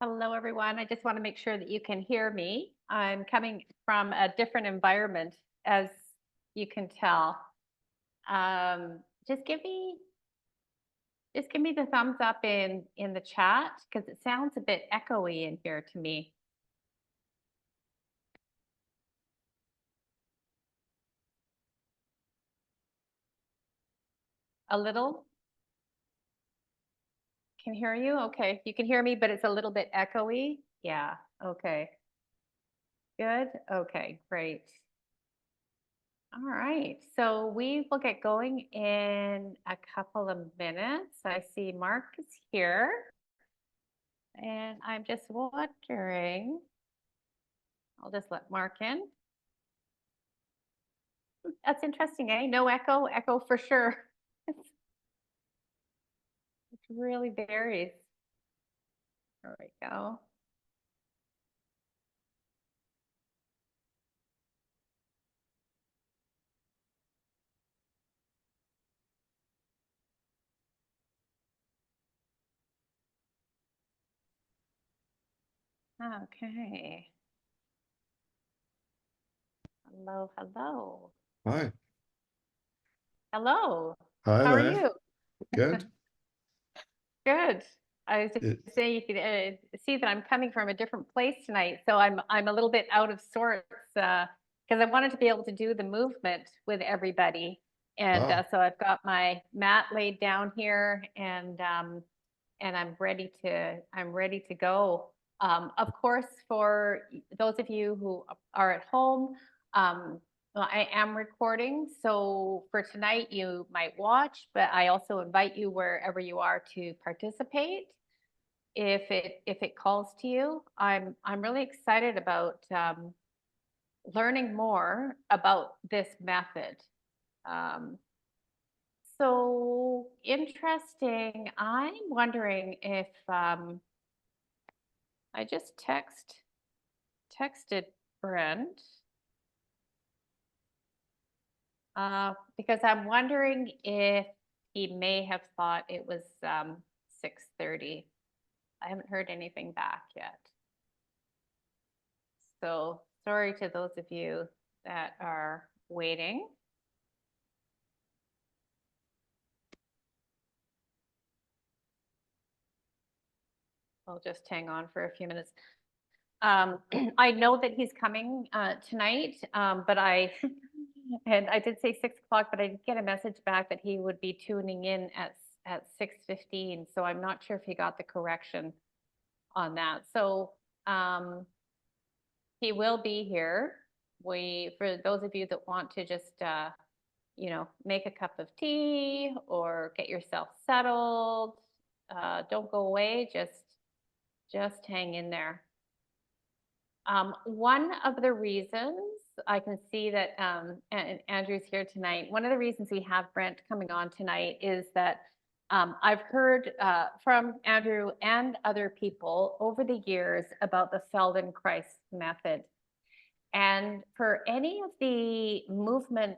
Hello, everyone. I just want to make sure that you can hear me. I'm coming from a different environment, as you can tell. Um, just give me just give me the thumbs up in the chat because it sounds a bit echoey in here to me. A little. Can hear you? Okay. You can hear me, but it's a little bit echoey. Yeah. Okay. Good. Okay. Great. All right, so we will get going in a couple of minutes. I see Mark is here, and I'm just wondering, I'll just let Mark in. That's interesting, eh? No echo, echo for sure. It really varies. There we go. Okay. Hello, hello. Hi. Hello. Hi How are there. you? Good. Good. I was just It, saying you can see that I'm coming from a different place tonight, so I'm a little bit out of sorts because I wanted to be able to do the movement with everybody, and ah, so I've got my mat laid down here, and I'm ready to go. Of course, for those of you who are at home, well, I am recording, so for tonight you might watch, but I also invite you wherever you are to participate if it calls to you. I'm really excited about learning more about this method. Um, so interesting. I'm wondering if I just texted Brent because I'm wondering if he may have thought it was 6:30. I haven't heard anything back yet. So sorry to those of you that are waiting. I'll just hang on for a few minutes. I know that he's coming tonight, but and I did say 6 o'clock, but I did get a message back that he would be tuning in at 6:15. So I'm not sure if he got the correction on that. So he will be here. For those of you that want to just make a cup of tea or get yourself settled, don't go away. Just hang in there. One of the reasons I can see that and Andrew's here tonight, one of the reasons we have Brent coming on tonight is that I've heard from Andrew and other people over the years about the Feldenkrais method. And for any of the movement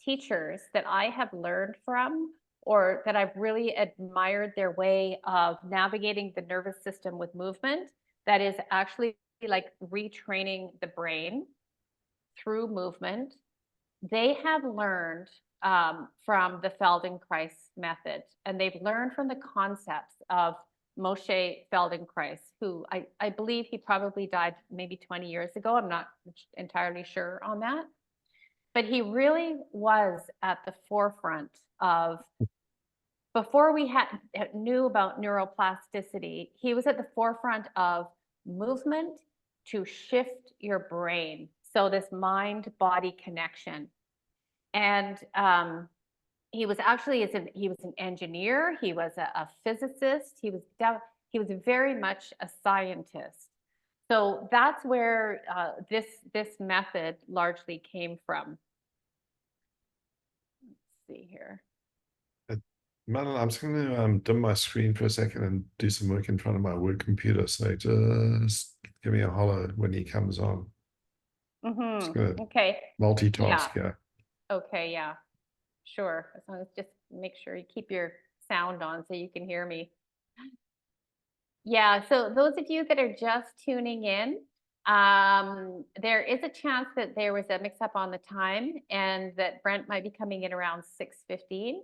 teachers that I have learned from, or that I've really admired their way of navigating the nervous system with movement, that is actually like retraining the brain through movement, they have learned from the Feldenkrais method, and they've learned from the concepts of Moshe Feldenkrais, who I believe he probably died maybe 20 years ago. I'm not entirely sure on that. But he really was at the forefront of, before we knew about neuroplasticity, he was at the forefront of movement to shift your brain. So this mind-body connection. And he was actually he was an engineer. He was a physicist. He was very much a scientist. So that's where this method largely came from. Let's see here. Madeline, I'm just going to dim my screen for a second and do some work in front of my work computer. So just give me a holler when he comes on. Just going to Okay. Yeah. multitask here. Okay. Yeah. Sure. As long as just make sure you keep your sound on so you can hear me. Yeah, so those of you that are just tuning in, there is a chance that there was a mix up on the time and that Brent might be coming in around 6:15.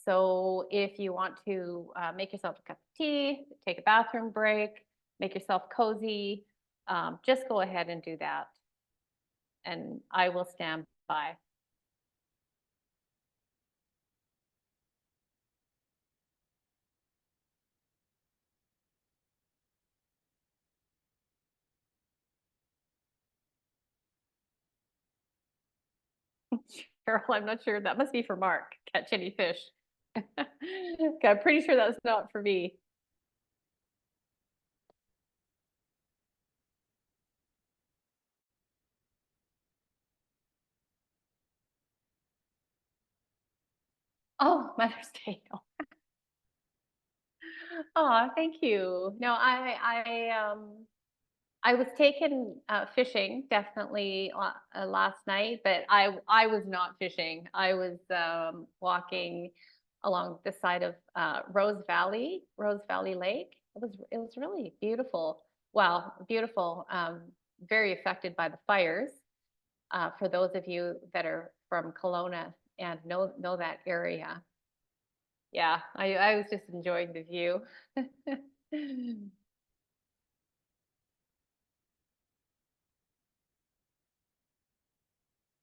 So if you want to make yourself a cup of tea, take a bathroom break, make yourself cozy, just go ahead and do that. And I will stand by. Cheryl, I'm not sure. That must be for Mark. Catch any fish. Okay, I'm pretty sure that's not for me. Oh, Mother's Day. Oh, thank you. No, I was taken fishing definitely last night, but I was not fishing. I was walking along the side of Rose Valley Lake. It was really beautiful. Well, beautiful. Very affected by the fires. For those of you that are from Kelowna and know that area. Yeah, I was just enjoying the view.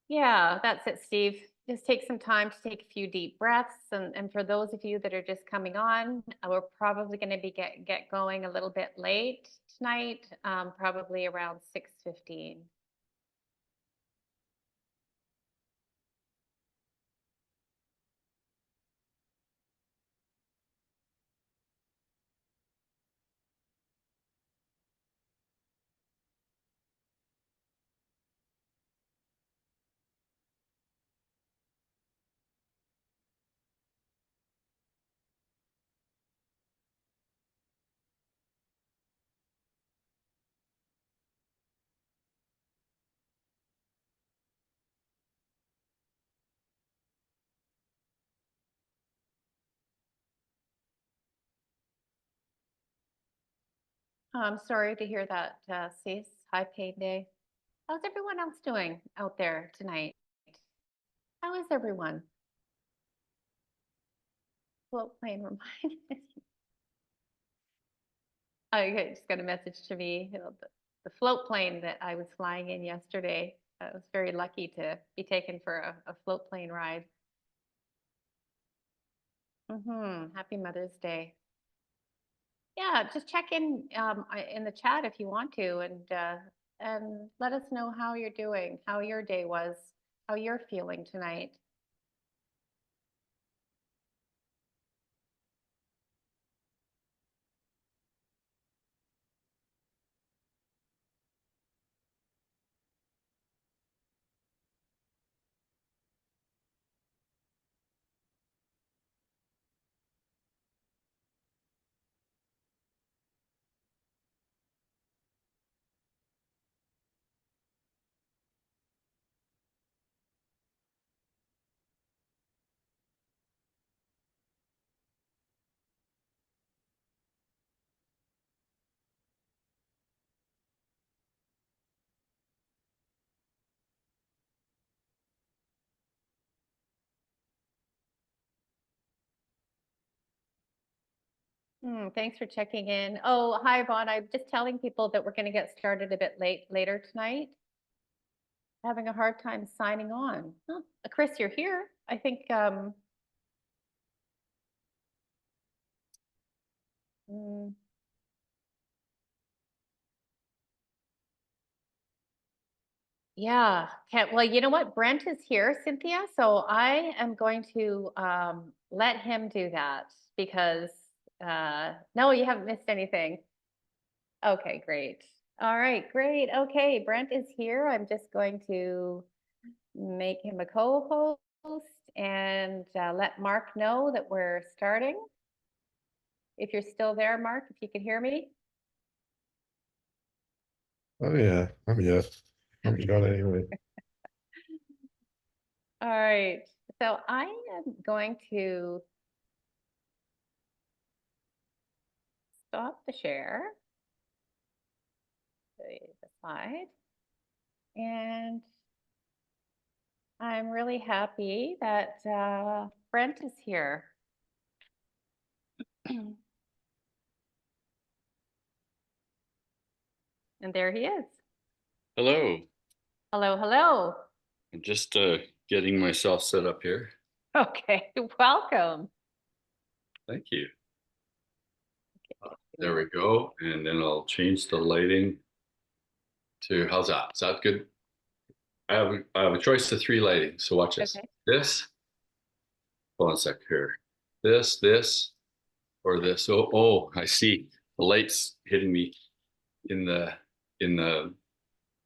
Yeah, that's it, Steve. Just take some time to take a few deep breaths. And for those of you that are just coming on, we're probably going to be get going a little bit late tonight, probably around 6:15. I'm sorry to hear that, Cease. High pain day. How's everyone else doing out there tonight? How is everyone? Float plane reminded. I just got a message to me. The float plane that I was flying in yesterday. I was very lucky to be taken for a float plane ride. Happy Mother's Day. Yeah, just check in the chat if you want to, and let us know how you're doing, how your day was, how you're feeling tonight. Thanks for checking in. Oh, hi, Vaughn. I'm just telling people that we're going to get started a bit later tonight. Having a hard time signing on. Oh, Chris, you're here. I think, mm, yeah. Well, you know what? Brent is here, Cynthia. So I am going to let him do that because, no, you haven't missed anything. Okay, great. All right, great. Okay, Brent is here. I'm just going to make him a co-host and let Mark know that we're starting. If you're still there, Mark, if you can hear me. Oh yeah, I'm here. I'm gone anyway. All right. So I am going to stop the share. Show you the slide. And I'm really happy that Brent is here. And there he is. Hello. Hello, hello. I'm just getting myself set up here. Okay, welcome. Thank you. There we go. And then I'll change the lighting to, how's that? Is that good? I have a choice of 3 lighting. So watch this. Okay. This, hold on a sec here. This, or this. Oh, I see. The light's hitting me in the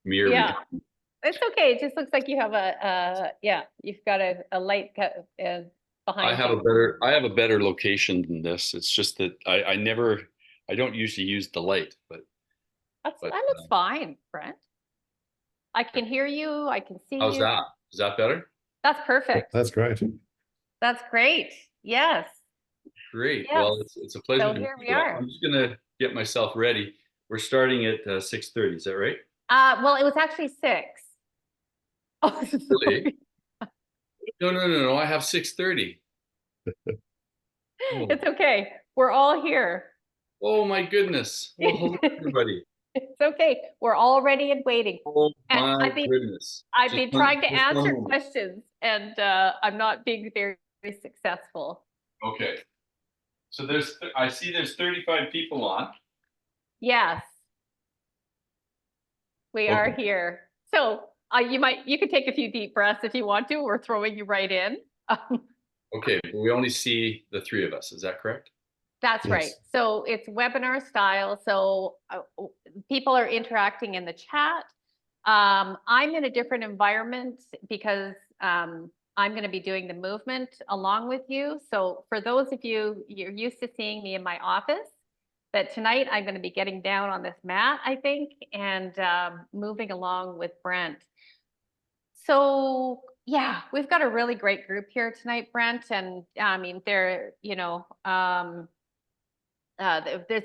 mirror. Yeah, it's okay. It just looks like you have yeah, you've got a light behind I have you. I have a better location than this. It's just that I don't usually use the light, but That looks fine, Brent. I can hear you. I can see how's you. that? Is that better? That's perfect. That's great. That's great. Yes. Great. Yes. Well, it's a pleasure. So to here meet we you. are. I'm just gonna get myself ready. We're starting at 6:30. Is that right? Well, it was actually 6. Oh, Really? No. I have 6:30. It's okay. We're all here. Oh my goodness. Well, hello everybody. It's okay. We're all ready and waiting. Oh And my goodness. I've been trying to Just one answer moment. questions, and I'm not being very successful. Okay. So I see there's 35 people on. Yes, we are here. So you could take a few deep breaths if you want to. We're throwing you right in. Okay, but we only see the 3 of us. Is that correct? That's Yes. right. So it's webinar style. So people are interacting in the chat. I'm in a different environment because I'm going to be doing the movement along with you. So for those of you, you're used to seeing me in my office, but tonight I'm going to be getting down on this mat, I think, and moving along with Brent. So yeah, we've got a really great group here tonight, Brent. And I mean, there's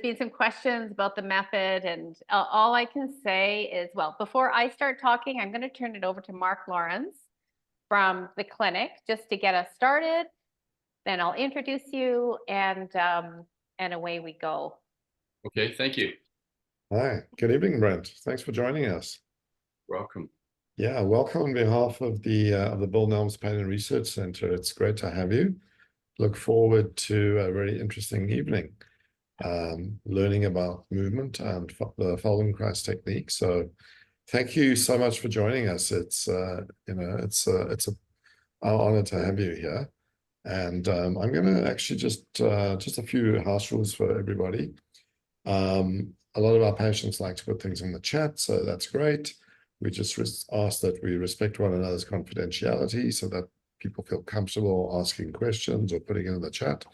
been some questions about the method, and all I can say is, well, before I start talking, I'm going to turn it over to Mark Lawrence from the clinic just to get us started. Then I'll introduce you, and away we go. Okay, thank you. Hi, good evening, Brent. Thanks for joining us. Welcome. Yeah, welcome on behalf of the Bill Nelms Pain and Research Center. It's great to have you. Look forward to a very interesting evening, learning about movement and the Feldenkrais technique. So, thank you so much for joining us. It's it's our honor to have you here. And I'm going to actually just a few house rules for everybody. A lot of our patients like to put things in the chat, so that's great. We just ask that we respect one another's confidentiality so that people feel comfortable asking questions or putting it in the chat.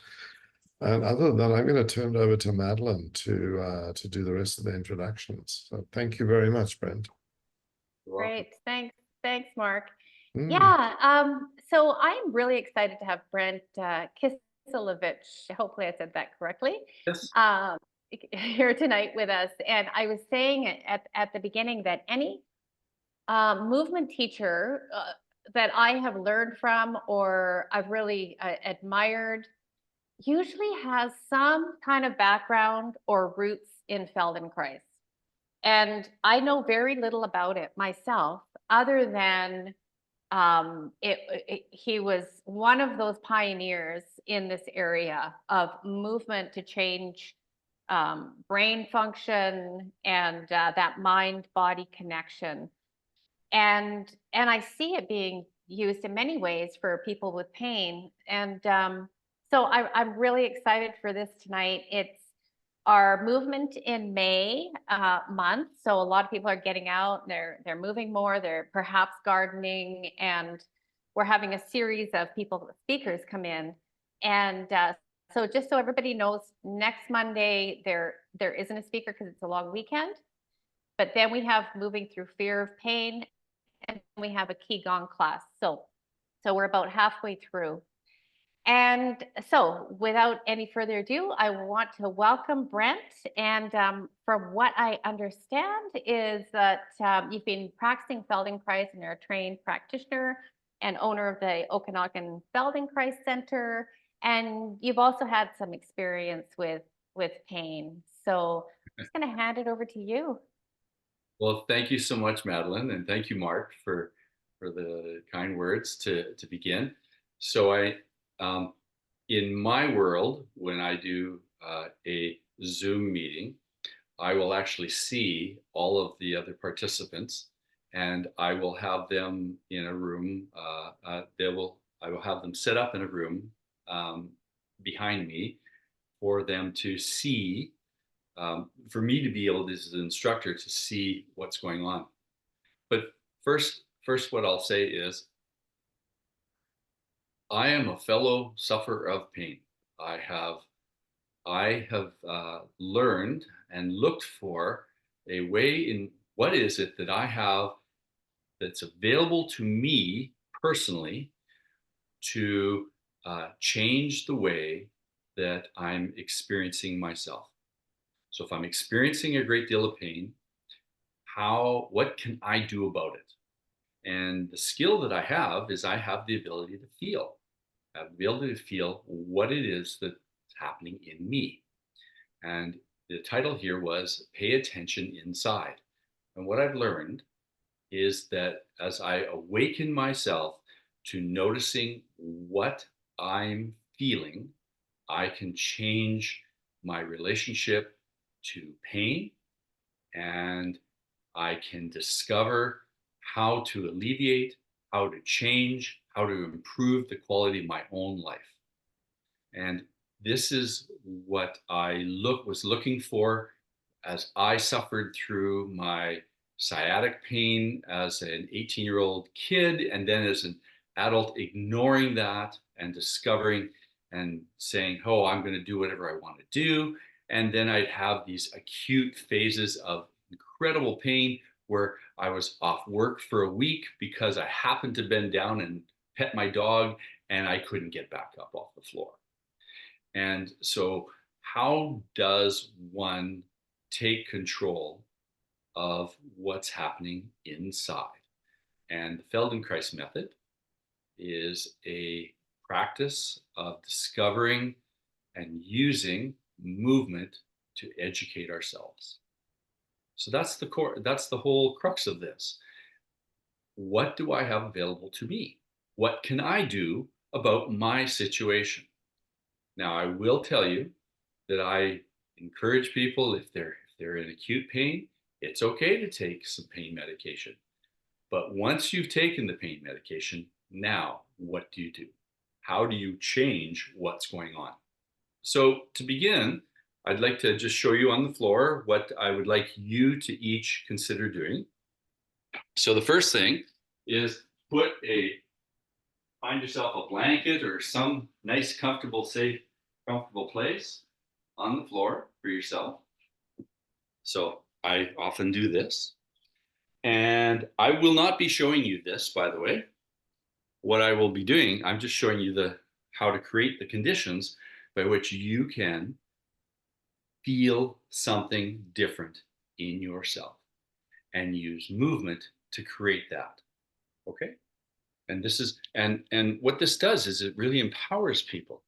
And other than that, I'm going to turn it over to Madeline to do the rest of the introductions. So thank you very much, Brent. Great, thanks, Mark. Mm. Yeah, so I'm really excited to have Brent Kisilevich, hopefully I said that correctly, Yes. here tonight with us. And I was saying at the beginning that any movement teacher that I have learned from or I've really admired usually has some kind of background or roots in Feldenkrais. And I know very little about it myself, other than he was one of those pioneers in this area of movement to change brain function and that mind-body connection. And I see it being used in many ways for people with pain. And so I'm really excited for this tonight. It's our movement in May month. So a lot of people are getting out, they're moving more, they're perhaps gardening, and we're having a series of speakers come in. And so just so everybody knows, next Monday, there isn't a speaker because it's a long weekend. But then we have moving through fear of pain, and we have a Qigong class. So we're about halfway through. And so, without any further ado, I want to welcome Brent. And from what I understand, is that you've been practicing Feldenkrais and you're a trained practitioner and owner of the Okanagan Feldenkrais Center. And you've also had some experience with pain. So, I'm just going to hand it over to you. Well, thank you so much, Madeline, and thank you, Mark, for the kind words to begin. So in my world, when I do a Zoom meeting, I will actually see all of the other participants, and I will have them in a room. I will have them set up in a room behind me for them to see, for me to be able, as an instructor, to see what's going on. But first, what I'll say is, I am a fellow sufferer of pain. I have learned and looked for a way in what is it that I have that's available to me personally to change the way that I'm experiencing myself. So if I'm experiencing a great deal of pain, what can I do about it? And the skill that I have is I have the ability to feel. I have the ability to feel what it is that's happening in me. And the title here was Pay Attention Inside. And what I've learned is that as I awaken myself to noticing what I'm feeling, I can change my relationship to pain, and I can discover how to alleviate, how to change, how to improve the quality of my own life. And this is what I was looking for as I suffered through my sciatic pain as an 18-year-old kid, and then as an adult, ignoring that and discovering and saying, oh, I'm going to do whatever I want to do. And then I'd have these acute phases of incredible pain where I was off work for a week because I happened to bend down and pet my dog and I couldn't get back up off the floor. And so how does one take control of what's happening inside? And the Feldenkrais method is a practice of discovering and using movement to educate ourselves. So that's the core, that's the whole crux of this. What do I have available to me? What can I do about my situation? Now, I will tell you that I encourage people, if they're in acute pain, it's okay to take some pain medication. But once you've taken the pain medication, now what do you do? How do you change what's going on? So to begin, I'd like to just show you on the floor what I would like you to each consider doing. So the first thing is find yourself a blanket or some nice, comfortable, safe, comfortable place on the floor for yourself. So I often do this. And I will not be showing you this, by the way. What I will be doing, I'm just showing you how to create the conditions by which you can feel something different in yourself and use movement to create that. Okay? And this is, and what this does is it really empowers people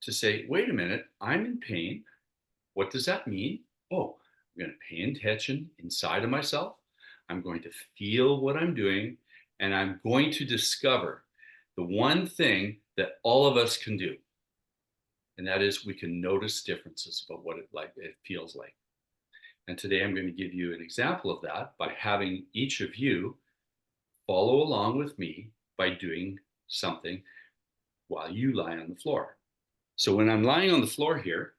to say, wait a minute, I'm in pain. What does that mean? Oh, I'm going to pay attention inside of myself. I'm going to feel what I'm doing, and I'm going to discover the one thing that all of us can do. And that is we can notice differences about what it feels like. And today I'm going to give you an example of that by having each of you follow along with me by doing something while you lie on the floor. So when I'm lying on the floor here,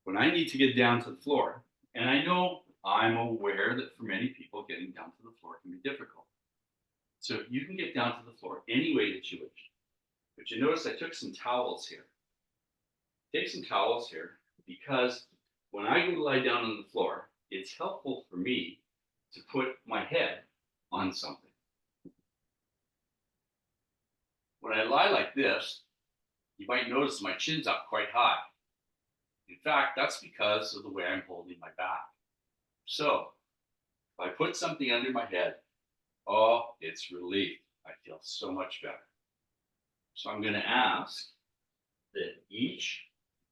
when I need to get down to the floor, and I'm aware that for many people, getting down to the floor can be difficult. So you can get down to the floor any way that you wish. But you notice I took some towels here. Take some towels here because when I go to lie down on the floor, it's helpful for me to put my head on something. when I lie like this, you might notice my chin's up quite high. In fact, that's because of the way I'm holding my back. So if I put something under my head, oh, it's relief. I feel so much better. So I'm going to ask that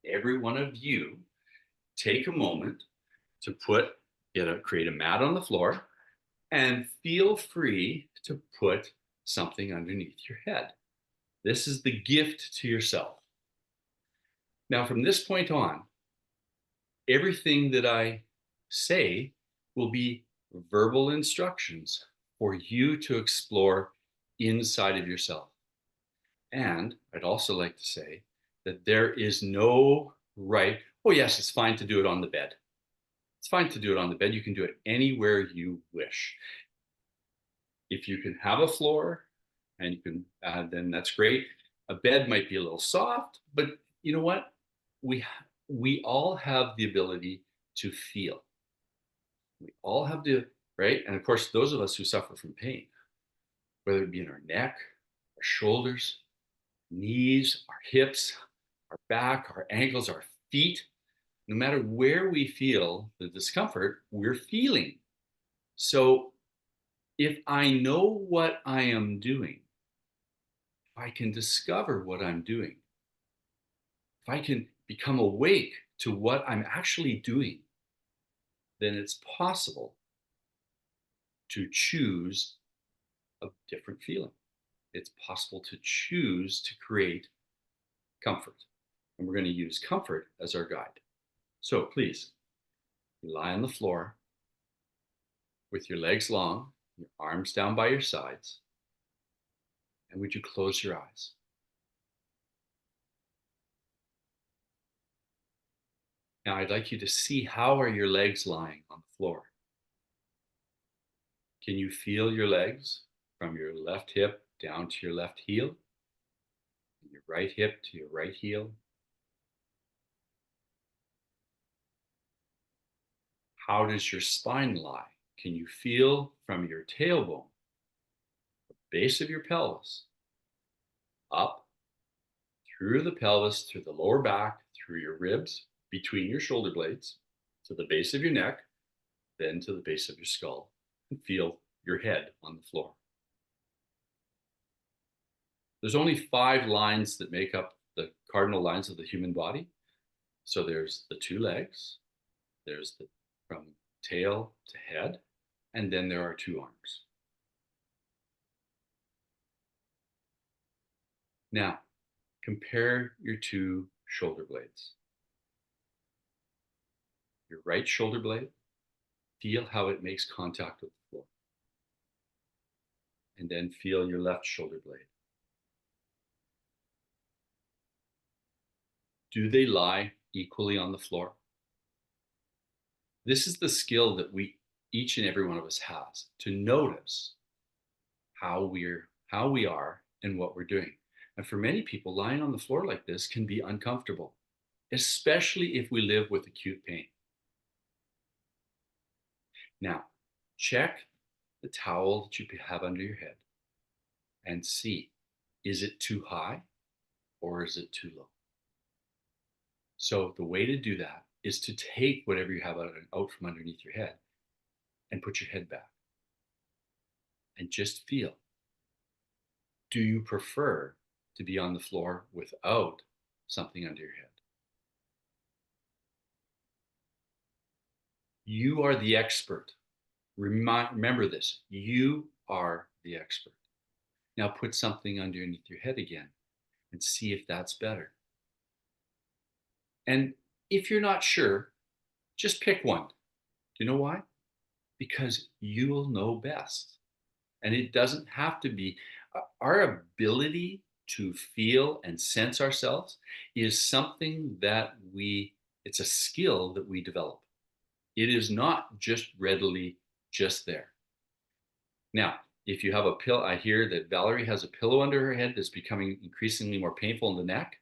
every one of you take a moment to create a mat on the floor and feel free to put something underneath your head. This is the gift to yourself. Now, from this point on, everything that I say will be verbal instructions for you to explore inside of yourself. And I'd also like to say that there is no right. Oh, yes, it's fine to do it on the bed. It's fine to do it on the bed. You can do it anywhere you wish. If you can have a floor and you can, then that's great. A bed might be a little soft, but you know what? We all have the ability to feel. We all have to, right? And of course, those of us who suffer from pain, whether it be in our neck, our shoulders, knees, our hips, our back, our ankles, our feet, no matter where we feel the discomfort, we're feeling. So if I know what I am doing, if I can discover what I'm doing, if I can become awake to what I'm actually doing, then it's possible to choose a different feeling. It's possible to choose to create comfort. And we're going to use comfort as our guide. So please, lie on the floor with your legs long, your arms down by your sides. And would you close your eyes? Now I'd like you to see, how are your legs lying on the floor? Can you feel your legs from your left hip down to your left heel? Your right hip to your right heel? How does your spine lie? Can you feel from your tailbone, the base of your pelvis, up through the pelvis, through the lower back, through your ribs, between your shoulder blades, to the base of your neck, then to the base of your skull, and feel your head on the floor? There's only 5 lines that make up the cardinal lines of the human body. So there's the 2 legs, there's the from tail to head, and then there are 2 arms. Now, compare your 2 shoulder blades. Your right shoulder blade, feel how it makes contact with the floor. And then feel your left shoulder blade. Do they lie equally on the floor? This is the skill that each and every one of us has, to notice how we are and what we're doing. And for many people, lying on the floor like this can be uncomfortable, especially if we live with acute pain. Now, check the towel that you have under your head and see, is it too high or is it too low? So the way to do that is to take whatever you have out from underneath your head and put your head back and just feel. Do you prefer to be on the floor without something under your head? You are the expert. Remember this, you are the expert. Now put something underneath your head again and see if that's better. And if you're not sure, just pick one. Do you know why? Because you'll know best. And it doesn't have to be, our ability to feel and sense ourselves is something that it's a skill that we develop. It is not just readily just there. Now, if you have a pillow, I hear that Valerie has a pillow under her head that's becoming increasingly more painful in the neck.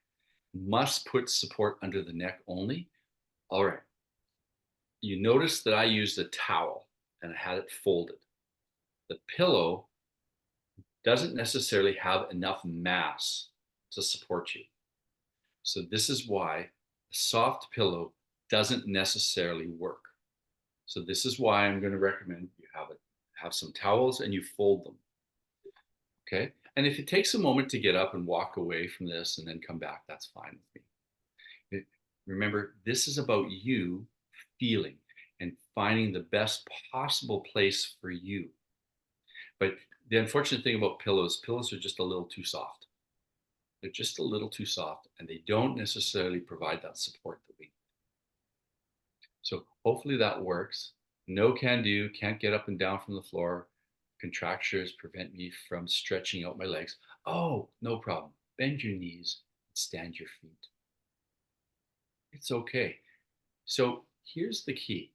Must put support under the neck only. All right. You notice that I used a towel and I had it folded. The pillow doesn't necessarily have enough mass to support you. So this is why a soft pillow doesn't necessarily work. So this is why I'm going to recommend you have some towels and you fold them. Okay. And if it takes a moment to get up and walk away from this and then come back, that's fine with me. Remember, this is about you feeling and finding the best possible place for you. But the unfortunate thing about pillows are just a little too soft. They're just a little too soft and they don't necessarily provide that support that we need. So hopefully that works. No can do, can't get up and down from the floor. Contractures prevent me from stretching out my legs. Oh, no problem. Bend your knees and stand your feet. It's okay. So here's the key.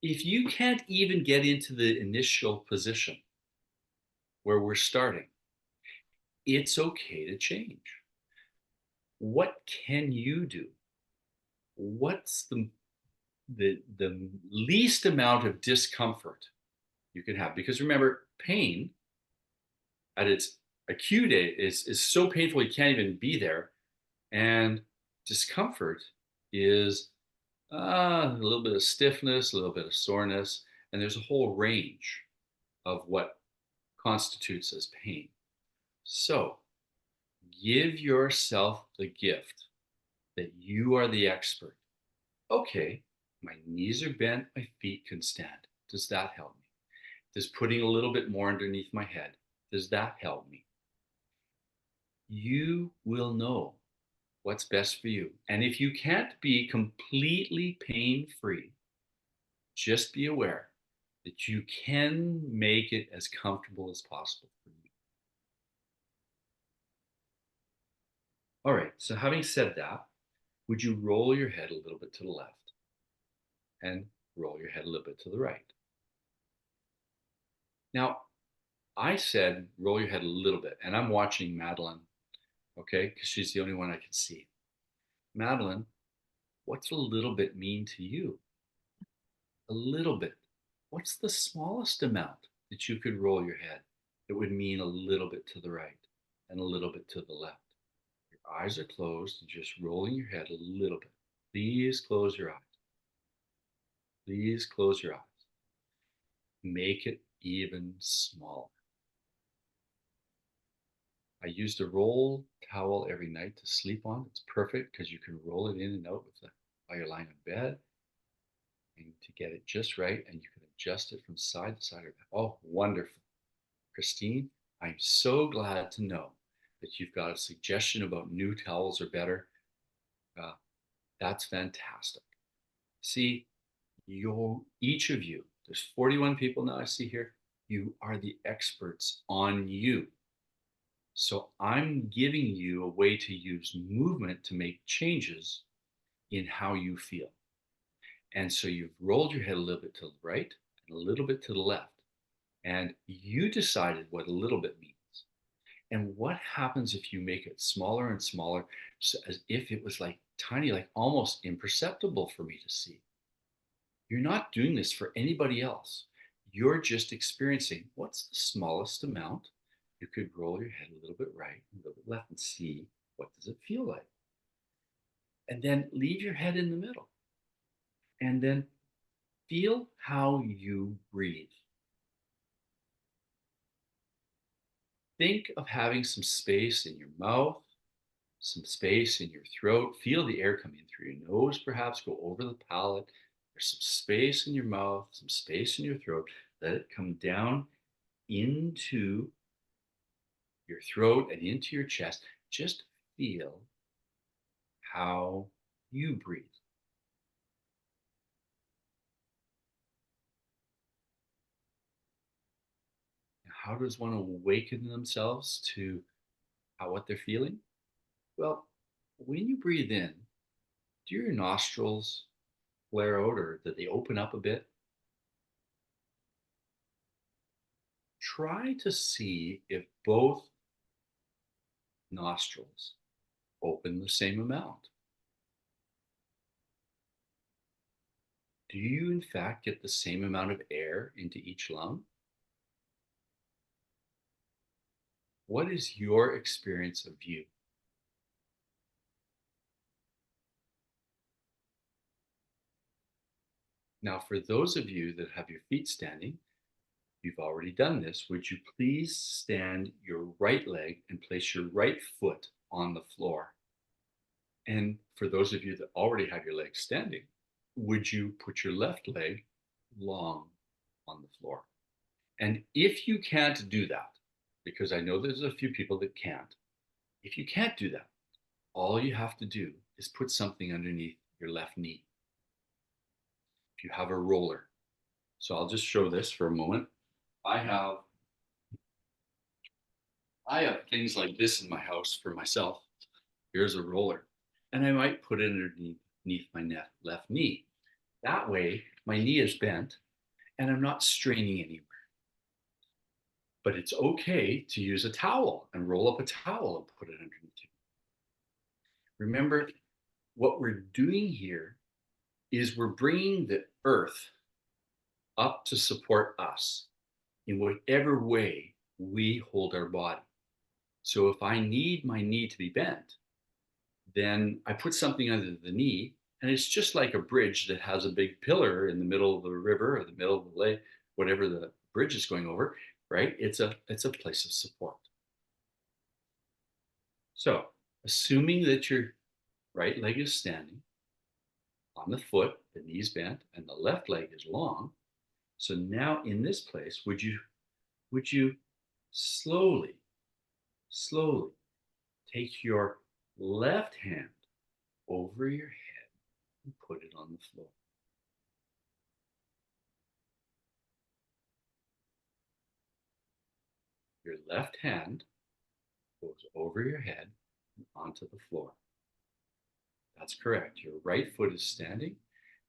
If you can't even get into the initial position where we're starting, it's okay to change. What can you do? What's the least amount of discomfort you can have? Because remember, pain at its acute is so painful you can't even be there. And discomfort is a little bit of stiffness, a little bit of soreness, and there's a whole range of what constitutes as pain. So give yourself the gift that you are the expert. Okay, my knees are bent, my feet can stand. Does that help me? Does putting a little bit more underneath my head, does that help me? You will know what's best for you. And if you can't be completely pain-free, just be aware that you can make it as comfortable as possible for you. All right, so having said that, would you roll your head a little bit to the left and roll your head a little bit to the right? Now, I said roll your head a little bit, and I'm watching Madeline, okay, because she's the only one I can see. Madeline, what's a little bit mean to you? A little bit. What's the smallest amount that you could roll your head that would mean a little bit to the right and a little bit to the left? Your eyes are closed and just rolling your head a little bit. Please close your eyes. Please close your eyes. Make it even smaller. I used a roll towel every night to sleep on. It's perfect because you can roll it in and out while you're lying in bed and to get it just right, and you can adjust it from side to side. Oh, wonderful. Christine, I'm so glad to know that you've got a suggestion about new towels are better. That's fantastic. See, each of you, there's 41 people now I see here, you are the experts on you. So I'm giving you a way to use movement to make changes in how you feel. And so you've rolled your head a little bit to the right and a little bit to the left. And you decided what a little bit means. And what happens if you make it smaller and smaller, so as if it was like tiny, like almost imperceptible for me to see? You're not doing this for anybody else. You're just experiencing what's the smallest amount you could roll your head a little bit right, a little bit left, and see what does it feel like. And then leave your head in the middle. And then feel how you breathe. Think of having some space in your mouth, some space in your throat. Feel the air coming through your nose, perhaps go over the palate. There's some space in your mouth, some space in your throat. Let it come down into your throat and into your chest. Just feel how you breathe. How does one awaken themselves to what they're feeling? Well, when you breathe in, do your nostrils flare out or do they open up a bit? Try to see if both nostrils open the same amount. Do you, in fact, get the same amount of air into each lung? What is your experience of you? Now, for those of you that have your feet standing, you've already done this. Would you please stand your right leg and place your right foot on the floor? And for those of you that already have your legs standing, would you put your left leg long on the floor? And if you can't do that, because I know there's a few people that can't, if you can't do that, all you have to do is put something underneath your left knee. If you have a roller, so I'll just show this for a moment. I have things like this in my house for myself. Here's a roller, and I might put it underneath my left knee. That way, my knee is bent and I'm not straining anywhere. But it's okay to use a towel and roll up a towel and put it underneath you. Remember, what we're doing here is we're bringing the earth up to support us in whatever way we hold our body. So if I need my knee to be bent, then I put something under the knee, and it's just like a bridge that has a big pillar in the middle of the river or the middle of the lake, whatever the bridge is going over, right? It's a place of support. So assuming that your right leg is standing on the foot, the knee's bent, and the left leg is long. So now in this place, would you slowly take your left hand over your head and put it on the floor? Your left hand goes over your head and onto the floor. That's correct. Your right foot is standing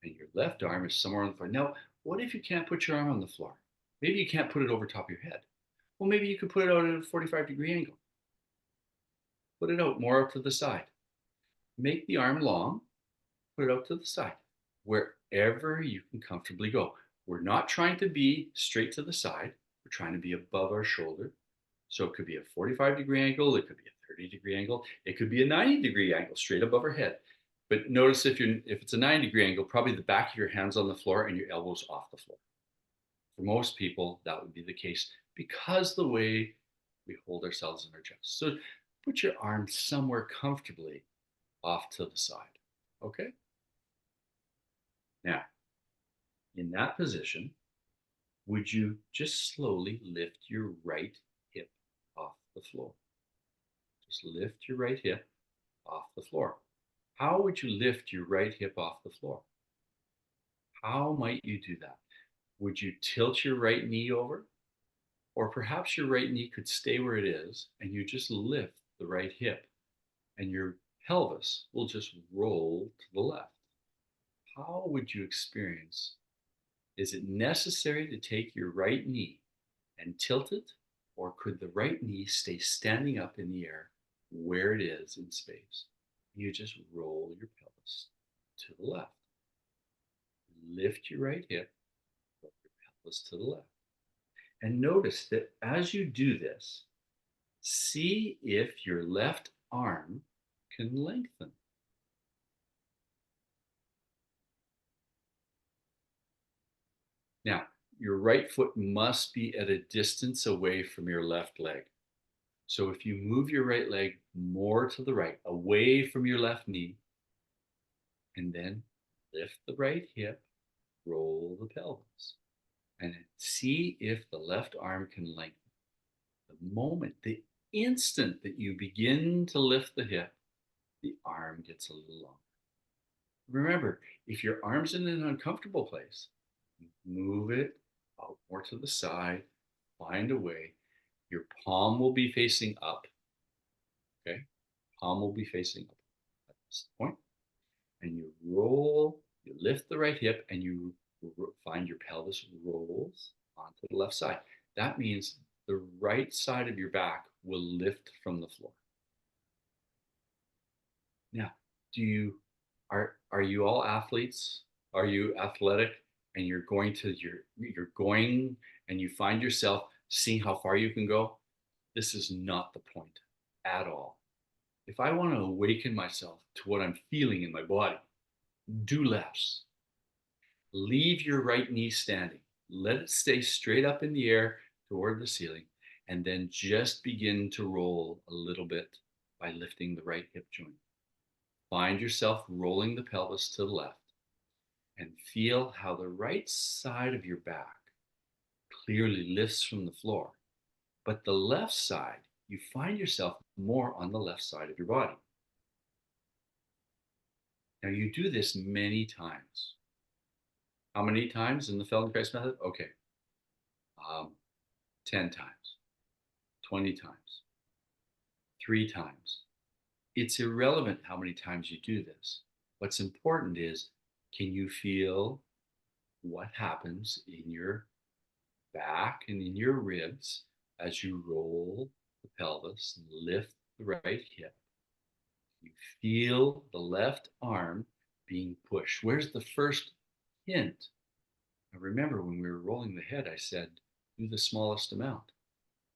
and your left arm is somewhere on the floor. Now, what if you can't put your arm on the floor? Maybe you can't put it over top of your head. Well, maybe you could put it out at a 45-degree angle. Put it out more out to the side. Make the arm long, put it out to the side, wherever you can comfortably go. We're not trying to be straight to the side. We're trying to be above our shoulder. So it could be a 45-degree angle. It could be a 30-degree angle. It could be a 90-degree angle straight above our head. But notice if it's a 90-degree angle, probably the back of your hands on the floor and your elbows off the floor. For most people, that would be the case because the way we hold ourselves in our chest. So put your arm somewhere comfortably off to the side. Okay? Now, in that position, would you just slowly lift your right hip off the floor? Just lift your right hip off the floor. How would you lift your right hip off the floor? How might you do that? Would you tilt your right knee over? Or perhaps your right knee could stay where it is and you just lift the right hip and your pelvis will just roll to the left. How would you experience? Is it necessary to take your right knee and tilt it? Or could the right knee stay standing up in the air where it is in space? You just roll your pelvis to the left. Lift your right hip, roll your pelvis to the left. And notice that as you do this, see if your left arm can lengthen. Now, your right foot must be at a distance away from your left leg. So if you move your right leg more to the right, away from your left knee, and then lift the right hip, roll the pelvis, and see if the left arm can lengthen. The instant that you begin to lift the hip, the arm gets a little longer. Remember, if your arm's in an uncomfortable place, move it out more to the side, find a way. Your palm will be facing up. Okay? Palm will be facing up at this point. And you roll, you lift the right hip, and you find your pelvis rolls onto the left side. That means the right side of your back will lift from the floor. Now, are you all athletes? Are you athletic? And you're going and you find yourself seeing how far you can go? This is not the point at all. If I want to awaken myself to what I'm feeling in my body, do less. Leave your right knee standing. Let it stay straight up in the air toward the ceiling, and then just begin to roll a little bit by lifting the right hip joint. Find yourself rolling the pelvis to the left and feel how the right side of your back clearly lifts from the floor. But the left side, you find yourself more on the left side of your body. Now you do this many times. How many times in the Feldenkrais method? Okay. 10 times, 20 times, 3 times. It's irrelevant how many times you do this. What's important is, can you feel what happens in your back and in your ribs as you roll the pelvis and lift the right hip? You feel the left arm being pushed. Where's the first hint? Now remember, when we were rolling the head, I said, do the smallest amount.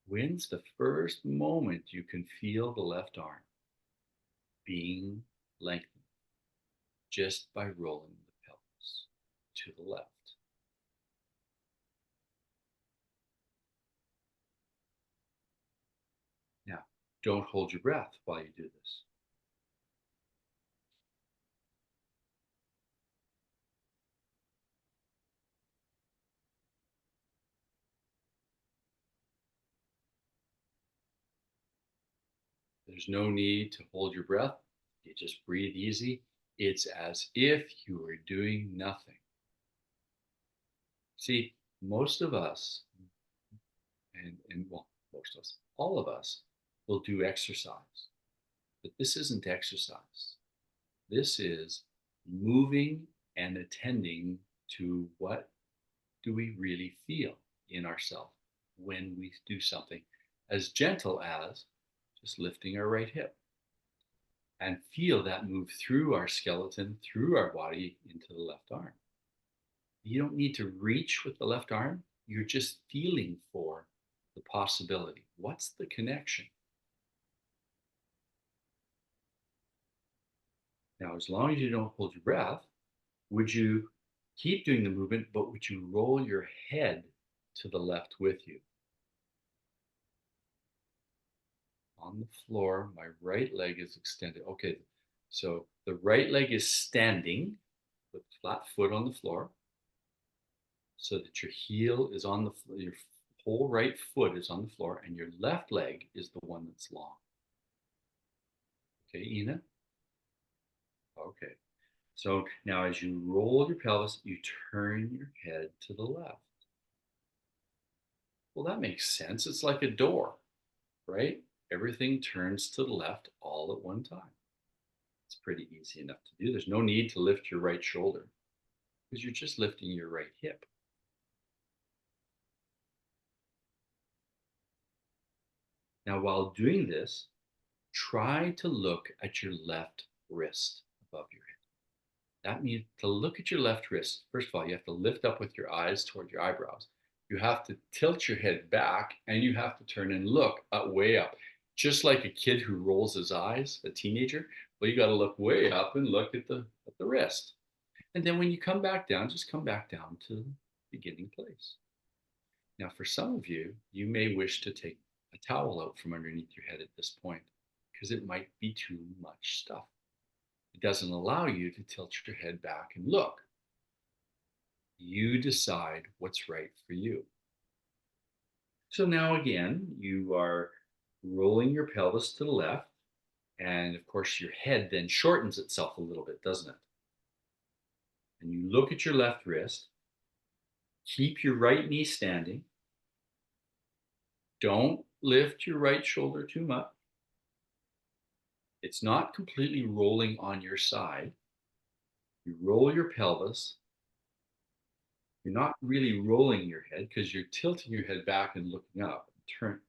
When's the first moment you can feel the left arm being lengthened just by rolling the pelvis to the left? Now, don't hold your breath while you do this. There's no need to hold your breath. You just breathe easy. It's as if you were doing nothing. See, most of us, and well, most of us, all of us will do exercise, but this isn't exercise. This is moving and attending to what do we really feel in ourselves when we do something as gentle as just lifting our right hip, and feel that move through our skeleton, through our body into the left arm. You don't need to reach with the left arm. You're just feeling for the possibility. What's the connection? Now, as long as you don't hold your breath, would you keep doing the movement, but would you roll your head to the left with you? On the floor, my right leg is extended. Okay, so the right leg is standing with flat foot on the floor, so that your heel is on the floor, your whole right foot is on the floor, and your left leg is the one that's long. Okay, Ina? Okay. So now as you roll your pelvis, you turn your head to the left. Well, that makes sense. It's like a door, right? Everything turns to the left all at one time. It's pretty easy enough to do. There's no need to lift your right shoulder because you're just lifting your right hip. Now, while doing this, try to look at your left wrist above your head. That means to look at your left wrist. First of all, you have to lift up with your eyes toward your eyebrows. You have to tilt your head back, and you have to turn and look way up. Just like a kid who rolls his eyes, a teenager, well, you got to look way up and look at the wrist. And then when you come back down, just come back down to the beginning place. Now, for some of you, you may wish to take a towel out from underneath your head at this point because it might be too much stuff. It doesn't allow you to tilt your head back and look. You decide what's right for you. So now again, you are rolling your pelvis to the left, and of course your head then shortens itself a little bit, doesn't it? And you look at your left wrist, keep your right knee standing, don't lift your right shoulder too much. It's not completely rolling on your side. You roll your pelvis. You're not really rolling your head because you're tilting your head back and looking up, and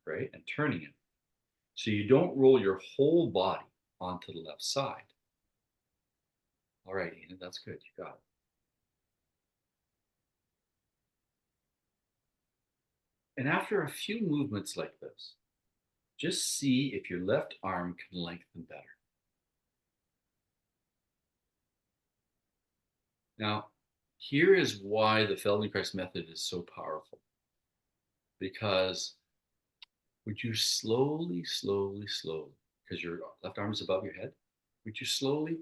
turning it. So you don't roll your whole body onto the left side. All right, Ina, that's good. You got it. And after a few movements like this, just see if your left arm can lengthen better. Now, here is why the Feldenkrais method is so powerful. Because would you slowly, because your left arm is above your head, would you slowly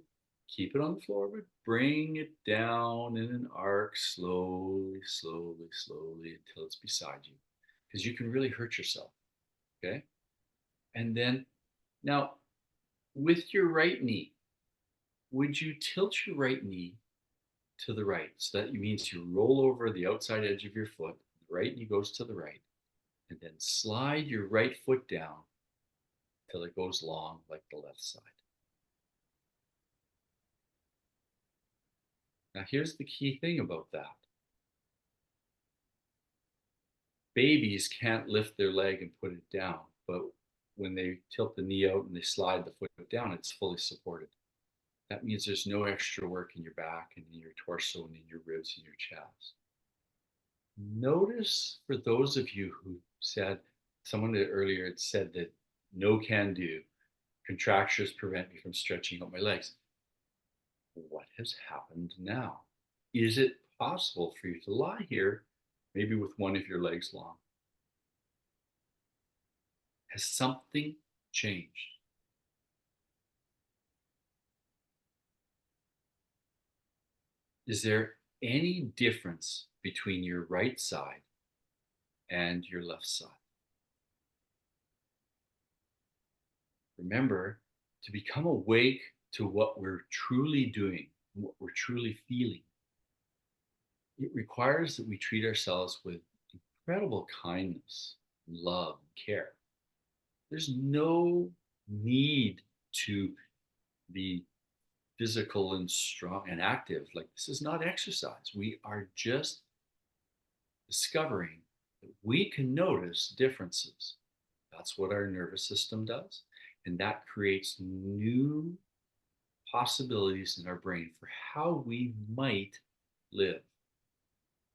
keep it on the floor, but bring it down in an arc slowly until it's beside you. Because you can really hurt yourself, okay? And then, now, with your right knee, would you tilt your right knee to the right? So that means you roll over the outside edge of your foot, the right knee goes to the right, and then slide your right foot down till it goes long like the left side. Now, here's the key thing about that. Babies can't lift their leg and put it down, but when they tilt the knee out and they slide the foot down, it's fully supported. That means there's no extra work in your back and in your torso and in your ribs and your chest. Notice, for those of you who said, someone earlier had said that no can do, contractures prevent me from stretching out my legs. What has happened now? Is it possible for you to lie here, maybe with one of your legs long? Has something changed? Is there any difference between your right side and your left side? Remember, to become awake to what we're truly doing, what we're truly feeling, it requires that we treat ourselves with incredible kindness, love, and care. There's no need to be physical and strong and active. Like, this is not exercise. We are just discovering that we can notice differences. That's what our nervous system does. And that creates new possibilities in our brain for how we might live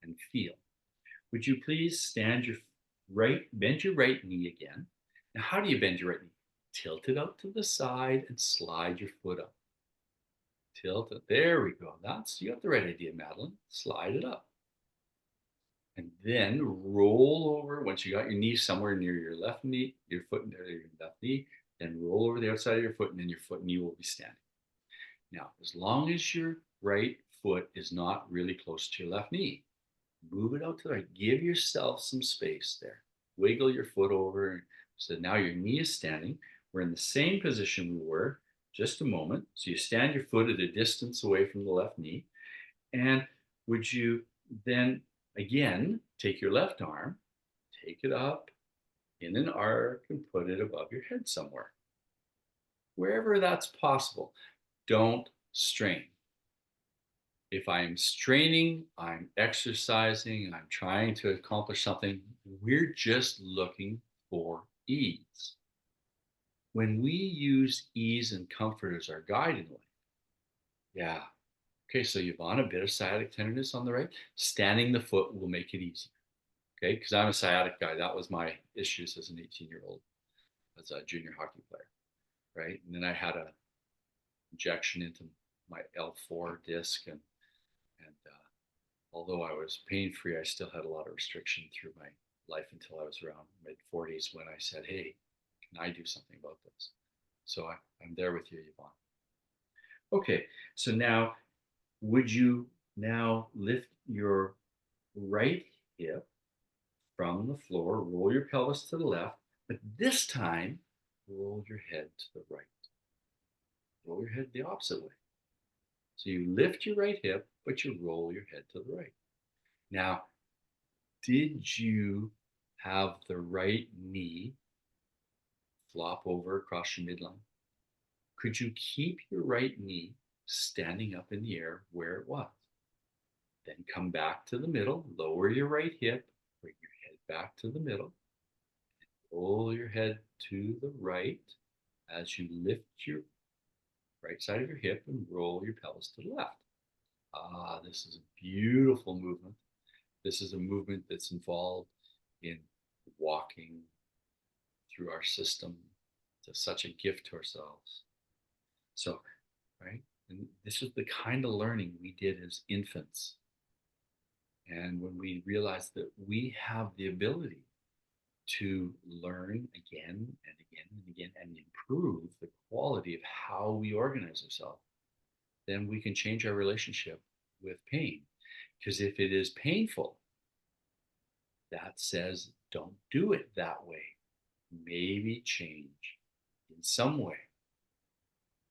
and feel. Would you please bend your right knee again. Now, how do you bend your right knee? Tilt it out to the side and slide your foot up. Tilt it. There we go. You got the right idea, Madeline. Slide it up. And then roll over. Once you got your knee somewhere near your left knee, your foot near your left knee, then roll over the outside of your foot, and then your foot and knee will be standing. Now, as long as your right foot is not really close to your left knee, move it out to the right. Give yourself some space there. Wiggle your foot over. So now your knee is standing. We're in the same position we were just a moment. So you stand your foot at a distance away from the left knee. And would you then again take your left arm, take it up in an arc and put it above your head somewhere. Wherever that's possible. Don't strain. If I'm straining, I'm exercising, I'm trying to accomplish something, we're just looking for ease. When we use ease and comfort as our guide in life, yeah. Okay, so Yvonne, a bit of sciatic tenderness on the right. Standing the foot will make it easier. Okay, because I'm a sciatic guy. That was my issues as an 18-year-old, as a junior hockey player, right? And then I had a injection into my L4 disc, and although I was pain-free, I still had a lot of restriction through my life until I was around mid-40s when I said, hey, can I do something about this? So I'm there with you, Yvonne. Okay, so now, would you now lift your right hip from the floor, roll your pelvis to the left, but this time, roll your head to the right. Roll your head the opposite way. So you lift your right hip, but you roll your head to the right. Now, did you have the right knee flop over across your midline? Could you keep your right knee standing up in the air where it was? Then come back to the middle, lower your right hip, bring your head back to the middle, roll your head to the right as you lift your right side of your hip and roll your pelvis to the left. This is a beautiful movement. This is a movement that's involved in walking, through our system. It's such a gift to ourselves. So, right? And this is the kind of learning we did as infants. And when we realized that we have the ability to learn again and again and again and improve the quality of how we organize ourselves, then we can change our relationship with pain. Because if it is painful, that says don't do it that way. Maybe change in some way.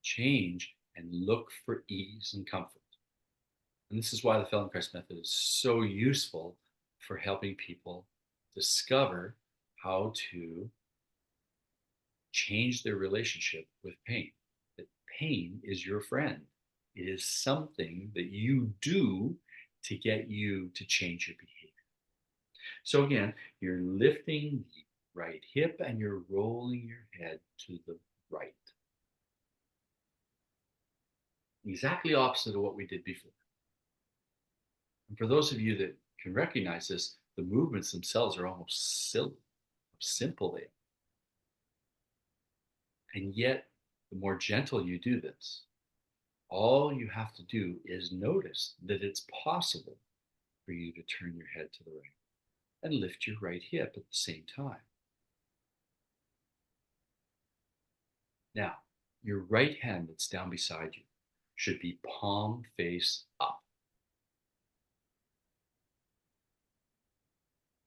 Change and look for ease and comfort. And this is why the Feldenkrais method is so useful for helping people discover how to change their relationship with pain. That pain is your friend. It is something that you do to get you to change your behavior. So again, you're lifting the right hip and you're rolling your head to the right. Exactly opposite of what we did before. And for those of you that can recognize this, the movements themselves are almost silly, simple they are. And yet, the more gentle you do this, all you have to do is notice that it's possible for you to turn your head to the right and lift your right hip at the same time. Now, your right hand that's down beside you should be palm face up.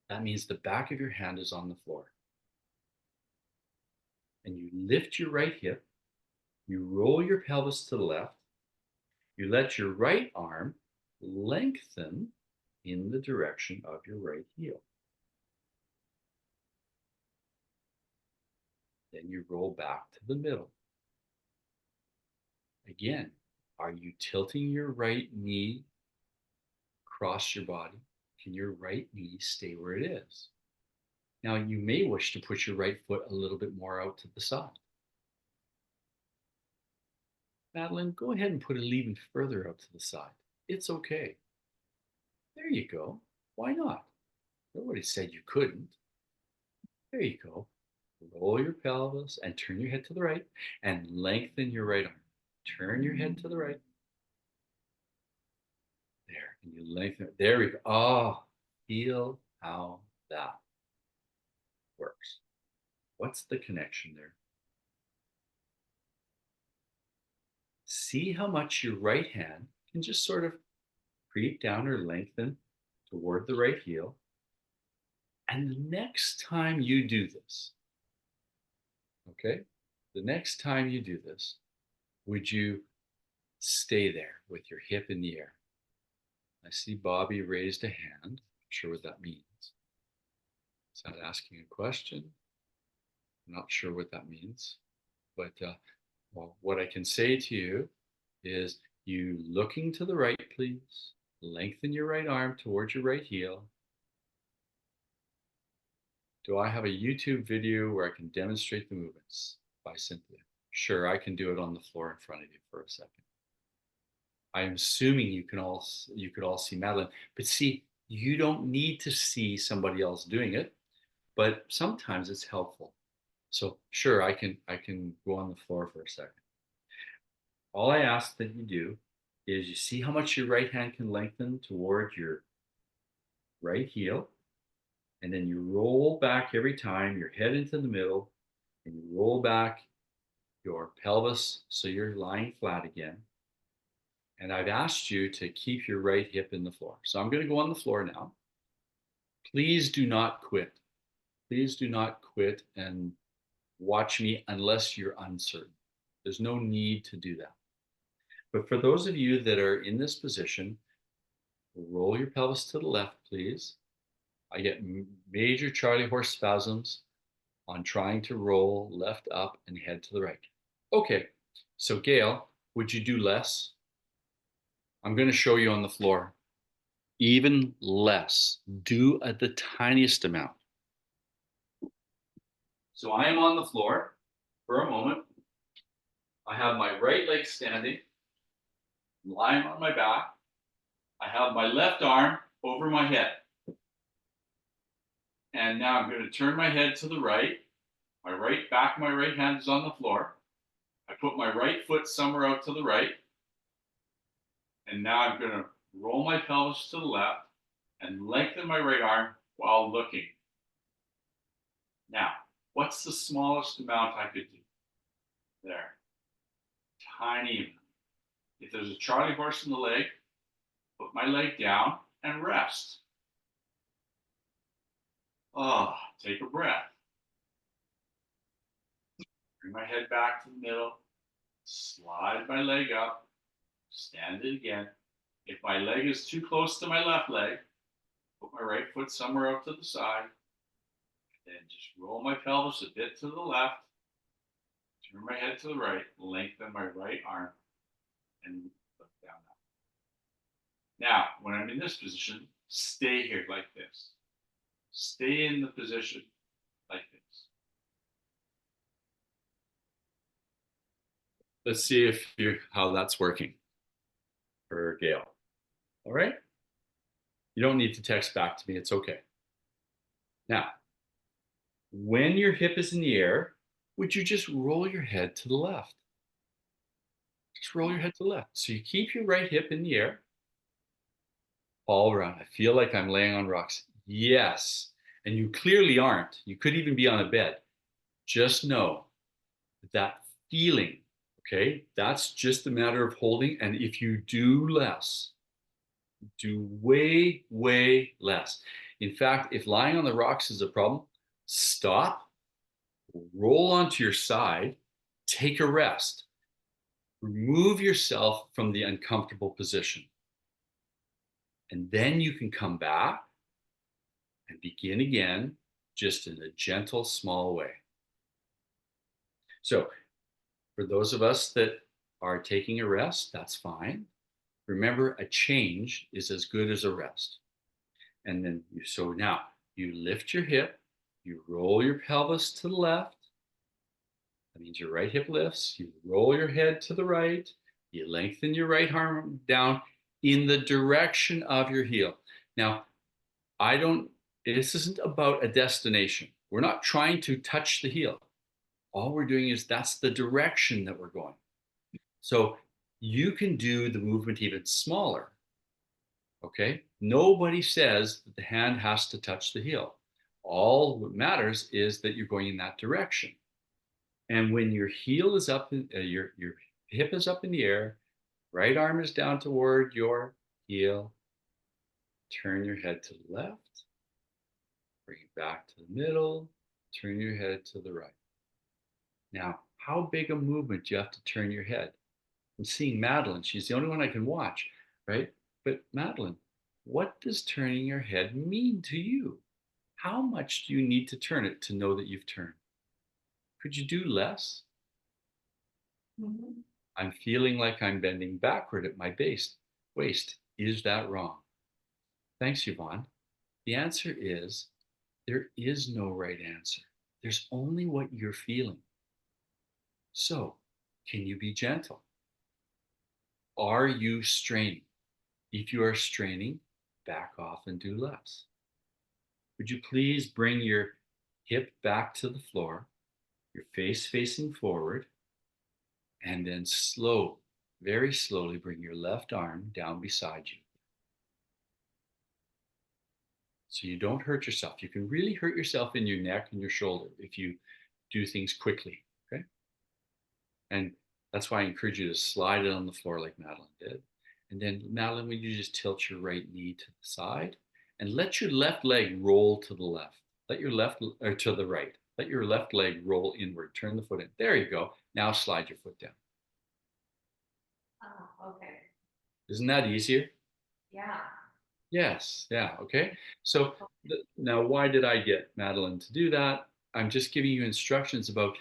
That means the back of your hand is on the floor. And you lift your right hip, you roll your pelvis to the left, you let your right arm lengthen in the direction of your right heel. Then you roll back to the middle. Again, are you tilting your right knee across your body? Can your right knee stay where it is? Now, you may wish to push your right foot a little bit more out to the side. Madeline, go ahead and put it even further out to the side. It's okay. There you go. Why not? Nobody said you couldn't. There you go. Roll your pelvis and turn your head to the right and lengthen your right arm. Turn your head to the right. There, and you lengthen it. There we go. Oh, feel how that works. What's the connection there? See how much your right hand can just sort of creep down or lengthen toward the right heel. And the next time you do this, okay, the next time you do this, would you stay there with your hip in the air? I see Bobby raised a hand. Not sure what that means. Is that asking a question? I'm not sure what that means. But well, what I can say to you is you looking to the right, please. Lengthen your right arm towards your right heel. Do I have a YouTube video where I can demonstrate the movements by Cynthia? Sure, I can do it on the floor in front of you for a second. I'm assuming you could all see Madeline, but see, you don't need to see somebody else doing it, but sometimes it's helpful. So sure, I can go on the floor for a second. All I ask that you do is you see how much your right hand can lengthen toward your right heel, and then you roll back every time your head into the middle, and you roll back your pelvis so you're lying flat again. And I've asked you to keep your right hip in the floor. So I'm going to go on the floor now. Please do not quit. Please do not quit and watch me unless you're uncertain. There's no need to do that. But for those of you that are in this position, roll your pelvis to the left, please. I get major Charlie horse spasms on trying to roll left up and head to the right. Okay, so Gail, would you do less? I'm going to show you on the floor. Even less. Do at the tiniest amount. So I am on the floor for a moment. I have my right leg standing, lying on my back. I have my left arm over my head. And now I'm going to turn my head to the right Back of my right hand is on the floor. I put my right foot somewhere out to the right. And now I'm going to roll my pelvis to the left and lengthen my right arm while looking. Now, what's the smallest amount I could do? There. Tiny amount. If there's a Charlie horse in the leg, put my leg down and rest. Oh, take a breath. Bring my head back to the middle. Slide my leg up. Stand it again. If my leg is too close to my left leg, put my right foot somewhere out to the side. Then just roll my pelvis a bit to the left. Turn my head to the right. Lengthen my right arm and look down. Now, when I'm in this position, stay here like this. Stay in the position like this. Let's see how that's working for Gail. All right? You don't need to text back to me. It's okay. Now, when your hip is in the air, would you just roll your head to the left? Just roll your head to the left. So you keep your right hip in the air. All around. I feel like I'm laying on rocks. Yes. And you clearly aren't. You could even be on a bed. Just know that feeling, okay, that's just a matter of holding. And if you do less, do way, way less. In fact, if lying on the rocks is a problem, stop, roll onto your side, take a rest, remove yourself from the uncomfortable position. And then you can come back and begin again, just in a gentle, small way. So for those of us that are taking a rest, that's fine. Remember, a change is as good as a rest. And then, so now you lift your hip, you roll your pelvis to the left. That means your right hip lifts. You roll your head to the right. You lengthen your right arm down in the direction of your heel. Now, this isn't about a destination. We're not trying to touch the heel. All we're doing is that's the direction that we're going. So you can do the movement even smaller. Okay? Nobody says that the hand has to touch the heel. All what matters is that you're going in that direction. And when your heel is up, your hip is up in the air, right arm is down toward your heel, turn your head to the left, bring it back to the middle, turn your head to the right. Now, how big a movement do you have to turn your head? I'm seeing Madeline. She's the only one I can watch, right? But Madeline, what does turning your head mean to you? How much do you need to turn it to know that you've turned? Could you do less? Mm-hmm. I'm feeling like I'm bending backward at my waist. Is that wrong? Thanks, Yvonne. The answer is there is no right answer. There's only what you're feeling. So, can you be gentle? Are you straining? If you are straining, back off and do less. Would you please bring your hip back to the floor, your face facing forward, and then very slowly bring your left arm down beside you. So you don't hurt yourself. You can really hurt yourself in your neck and your shoulder if you do things quickly, okay? And that's why I encourage you to slide it on the floor like Madeline did. And then Madeline, would you just tilt your right knee to the side and let your left leg roll to the left. Or to the right. Let your left leg roll inward. Turn the foot in. There you go. Now slide your foot down. Oh, okay. Isn't that easier? Yeah. Yes. Yeah. Okay. So now why did I get Madeline to do that? I'm just giving you instructions about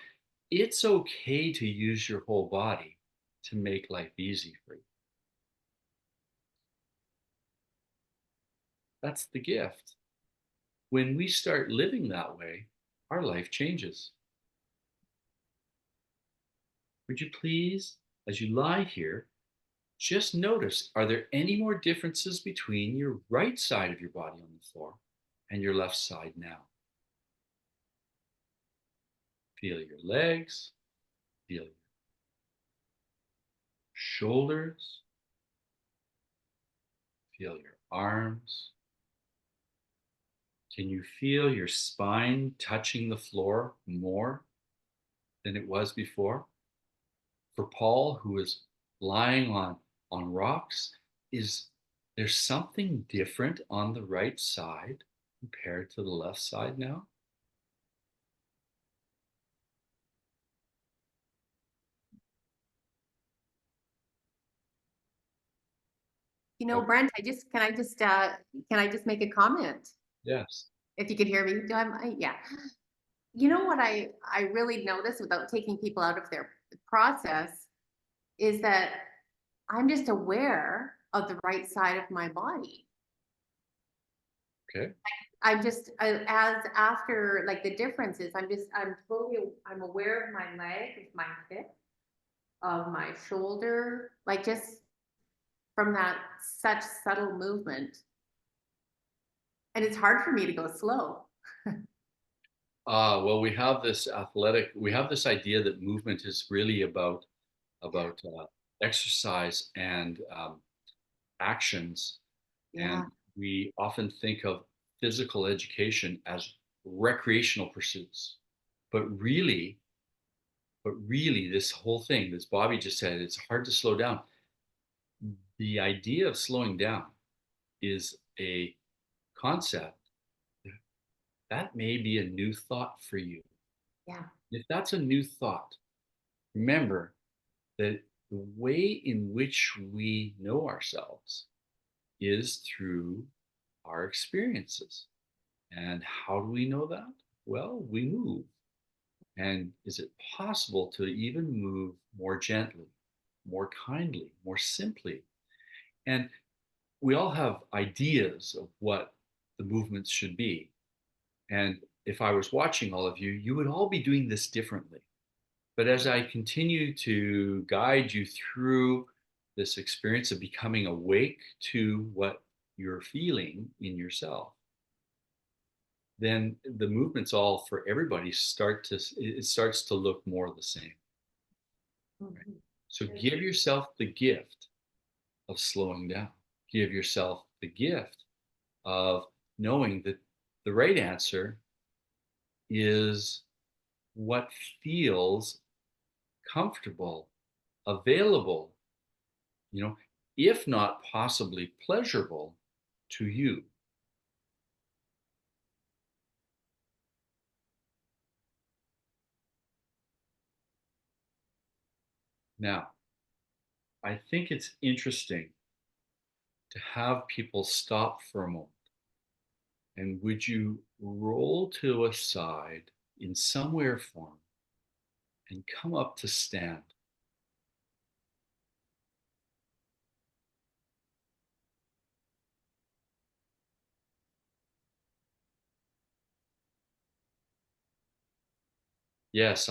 it's okay to use your whole body to make life easy for you. That's the gift. When we start living that way, our life changes. Would you please, as you lie here, just notice, are there any more differences between your right side of your body on the floor and your left side now? Feel your legs, feel your shoulders, feel your arms. Can you feel your spine touching the floor more than it was before? For Paul, who is lying on rocks, is there something different on the right side compared to the left side now? You know, Brent, can I just make a comment? Yes. If you could hear me, yeah. You know what I really notice without taking people out of their process is that I'm just aware of the right side of my body. Okay. I'm just as after like the differences, I'm aware of my leg, of my hip, of my shoulder, like just from that such subtle movement. And it's hard for me to go slow. Well, we have this idea that movement is really about exercise and actions. Yeah. And we often think of physical education as recreational pursuits. But really, this whole thing, as Bobby just said, it's hard to slow down. The idea of slowing down is a concept that may be a new thought for you. Yeah. If that's a new thought, remember that the way in which we know ourselves is through our experiences. And how do we know that? Well, we move. And is it possible to even move more gently, more kindly, more simply? And we all have ideas of what the movements should be. And if I was watching all of you, you would all be doing this differently. But as I continue to guide you through this experience of becoming awake to what you're feeling in yourself, then the movements all for everybody starts to look more the same. Mhm. So give yourself the gift of slowing down. Give yourself the gift of knowing that the right answer is what feels comfortable, available, if not possibly pleasurable to you. Now, I think it's interesting to have people stop for a moment. And would you roll to a side in somewhere form and come up to stand? Yes,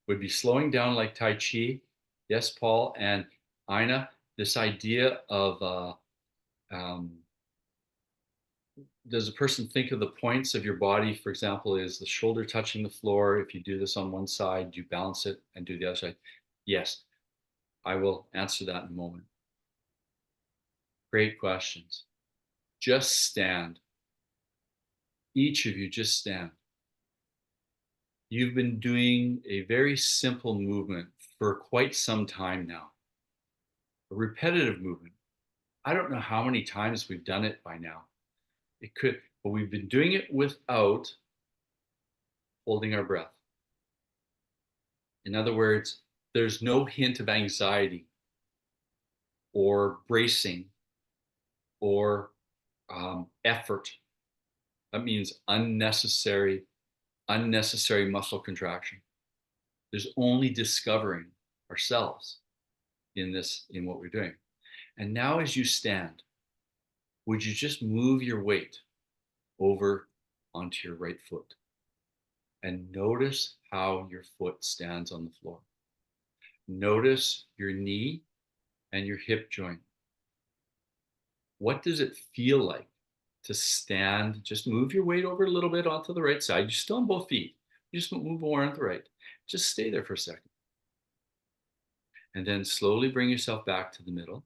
would be slowing down like Tai Chi. Yes, Paul and Ina, this idea of does a person think of the points of your body? For example, is the shoulder touching the floor? If you do this on one side, do you balance it and do the other side? Yes, I will answer that in a moment. Great questions. Just stand. Each of you just stand. You've been doing a very simple movement for quite some time now, a repetitive movement. I don't know how many times we've done it by now. But we've been doing it without holding our breath. In other words, there's no hint of anxiety or bracing or effort. That means unnecessary muscle contraction. There's only discovering ourselves in what we're doing. And now as you stand, would you just move your weight over onto your right foot and notice how your foot stands on the floor? Notice your knee and your hip joint. What does it feel like to stand? Just move your weight over a little bit onto the right side. You're still on both feet. You just move more on the right. Just stay there for a second. And then slowly bring yourself back to the middle.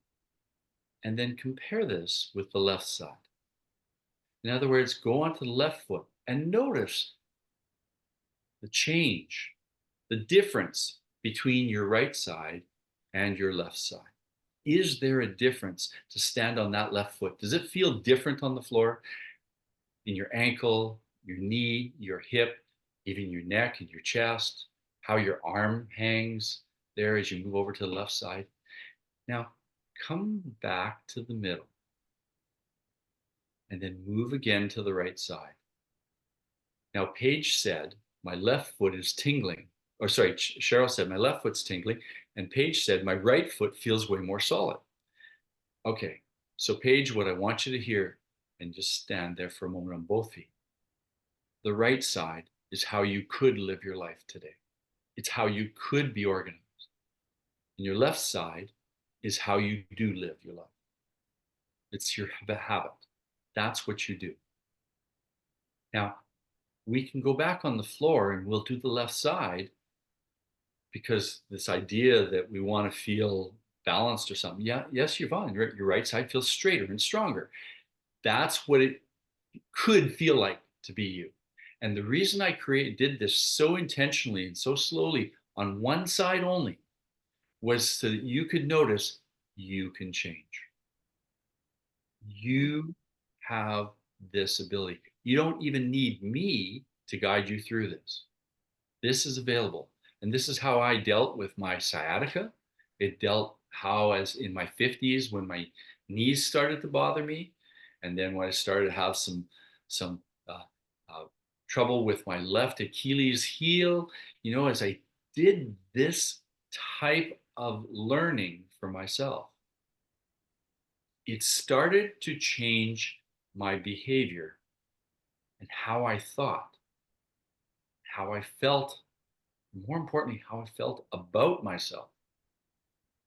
And then compare this with the left side. In other words, go onto the left foot and notice the change, the difference between your right side and your left side. Is there a difference to stand on that left foot? Does it feel different on the floor? In your ankle, your knee, your hip, even your neck and your chest, how your arm hangs there as you move over to the left side. Now, come back to the middle and then move again to the right side. Now, Paige said, my left foot is tingling. Or sorry, Cheryl said, my left foot's tingling. And Paige said, my right foot feels way more solid. Okay, so Paige, what I want you to hear, and just stand there for a moment on both feet. The right side is how you could live your life today. It's how you could be organized. And your left side is how you do live your life. It's your habit. That's what you do. Now, we can go back on the floor and we'll do the left side because this idea that we want to feel balanced or something. Yeah, yes, Yvonne, your right side feels straighter and stronger. That's what it could feel like to be you. And the reason I did this so intentionally and so slowly on one side only was so that you could notice you can change. You have this ability. You don't even need me to guide you through this. This is available. And this is how I dealt with my sciatica. It dealt how, as in my 50s, when my knees started to bother me, and then when I started to have some trouble with my left Achilles heel, you know, as I did this type of learning for myself, it started to change my behavior and how I thought, how I felt, more importantly, how I felt about myself.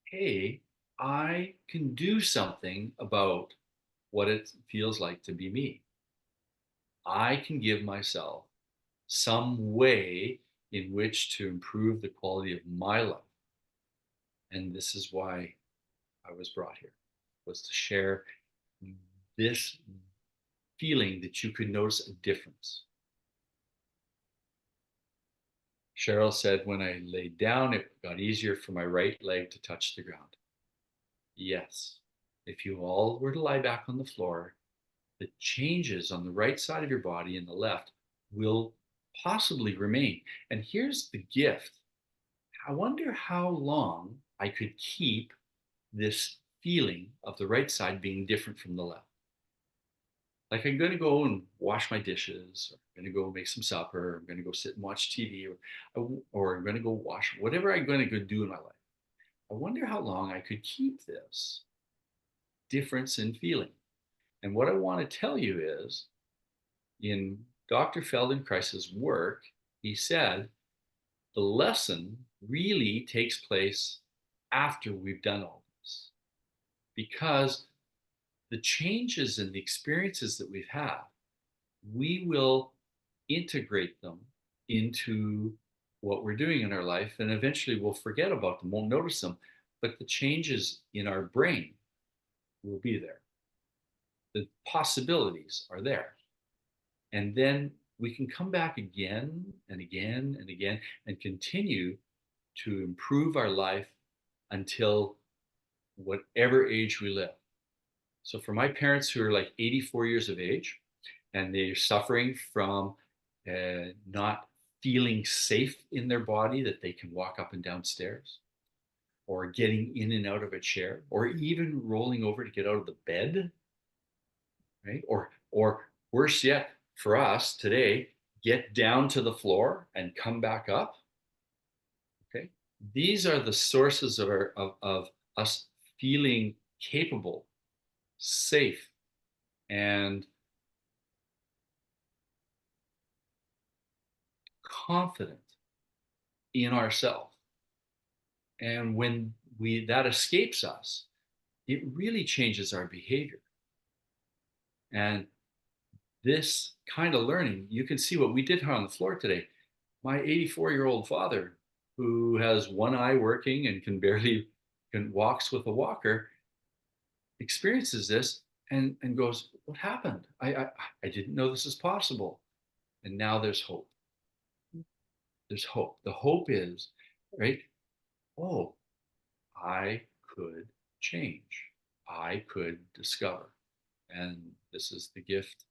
Hey, I can do something about what it feels like to be me. I can give myself some way in which to improve the quality of my life. And this is why I was brought here, was to share this feeling that you could notice a difference. Cheryl said, when I laid down, it got easier for my right leg to touch the ground. Yes, if you all were to lie back on the floor, the changes on the right side of your body and the left will possibly remain. And here's the gift. I wonder how long I could keep this feeling of the right side being different from the left. Like, I'm going to go and wash my dishes, or I'm going to go make some supper, or I'm going to go sit and watch TV, or I'm going to go wash whatever I'm going to go do in my life. I wonder how long I could keep this difference in feeling. And what I want to tell you is, in Dr. Feldenkrais's work, he said the lesson really takes place after we've done all this, because the changes and the experiences that we've had, we will integrate them into what we're doing in our life, and eventually we'll forget about them, won't notice them, but the changes in our brain will be there. The possibilities are there. And then we can come back again and again and again and continue to improve our life until whatever age we live. So for my parents who are like 84 years of age, and they're suffering from not feeling safe in their body, that they can walk up and down stairs, or getting in and out of a chair, or even rolling over to get out of the bed, right? Or worse yet, for us today, get down to the floor and come back up. Okay, these are the sources of us feeling capable, safe, and confident in ourselves. And when that escapes us, it really changes our behavior. And this kind of learning, you can see what we did on the floor today. My 84-year-old father who has one eye working and can walks with a walker experiences this and goes, what happened? I didn't know this is possible. And now there's hope. There's hope. The hope is, right? Oh, I could change. I could discover. And this is the gift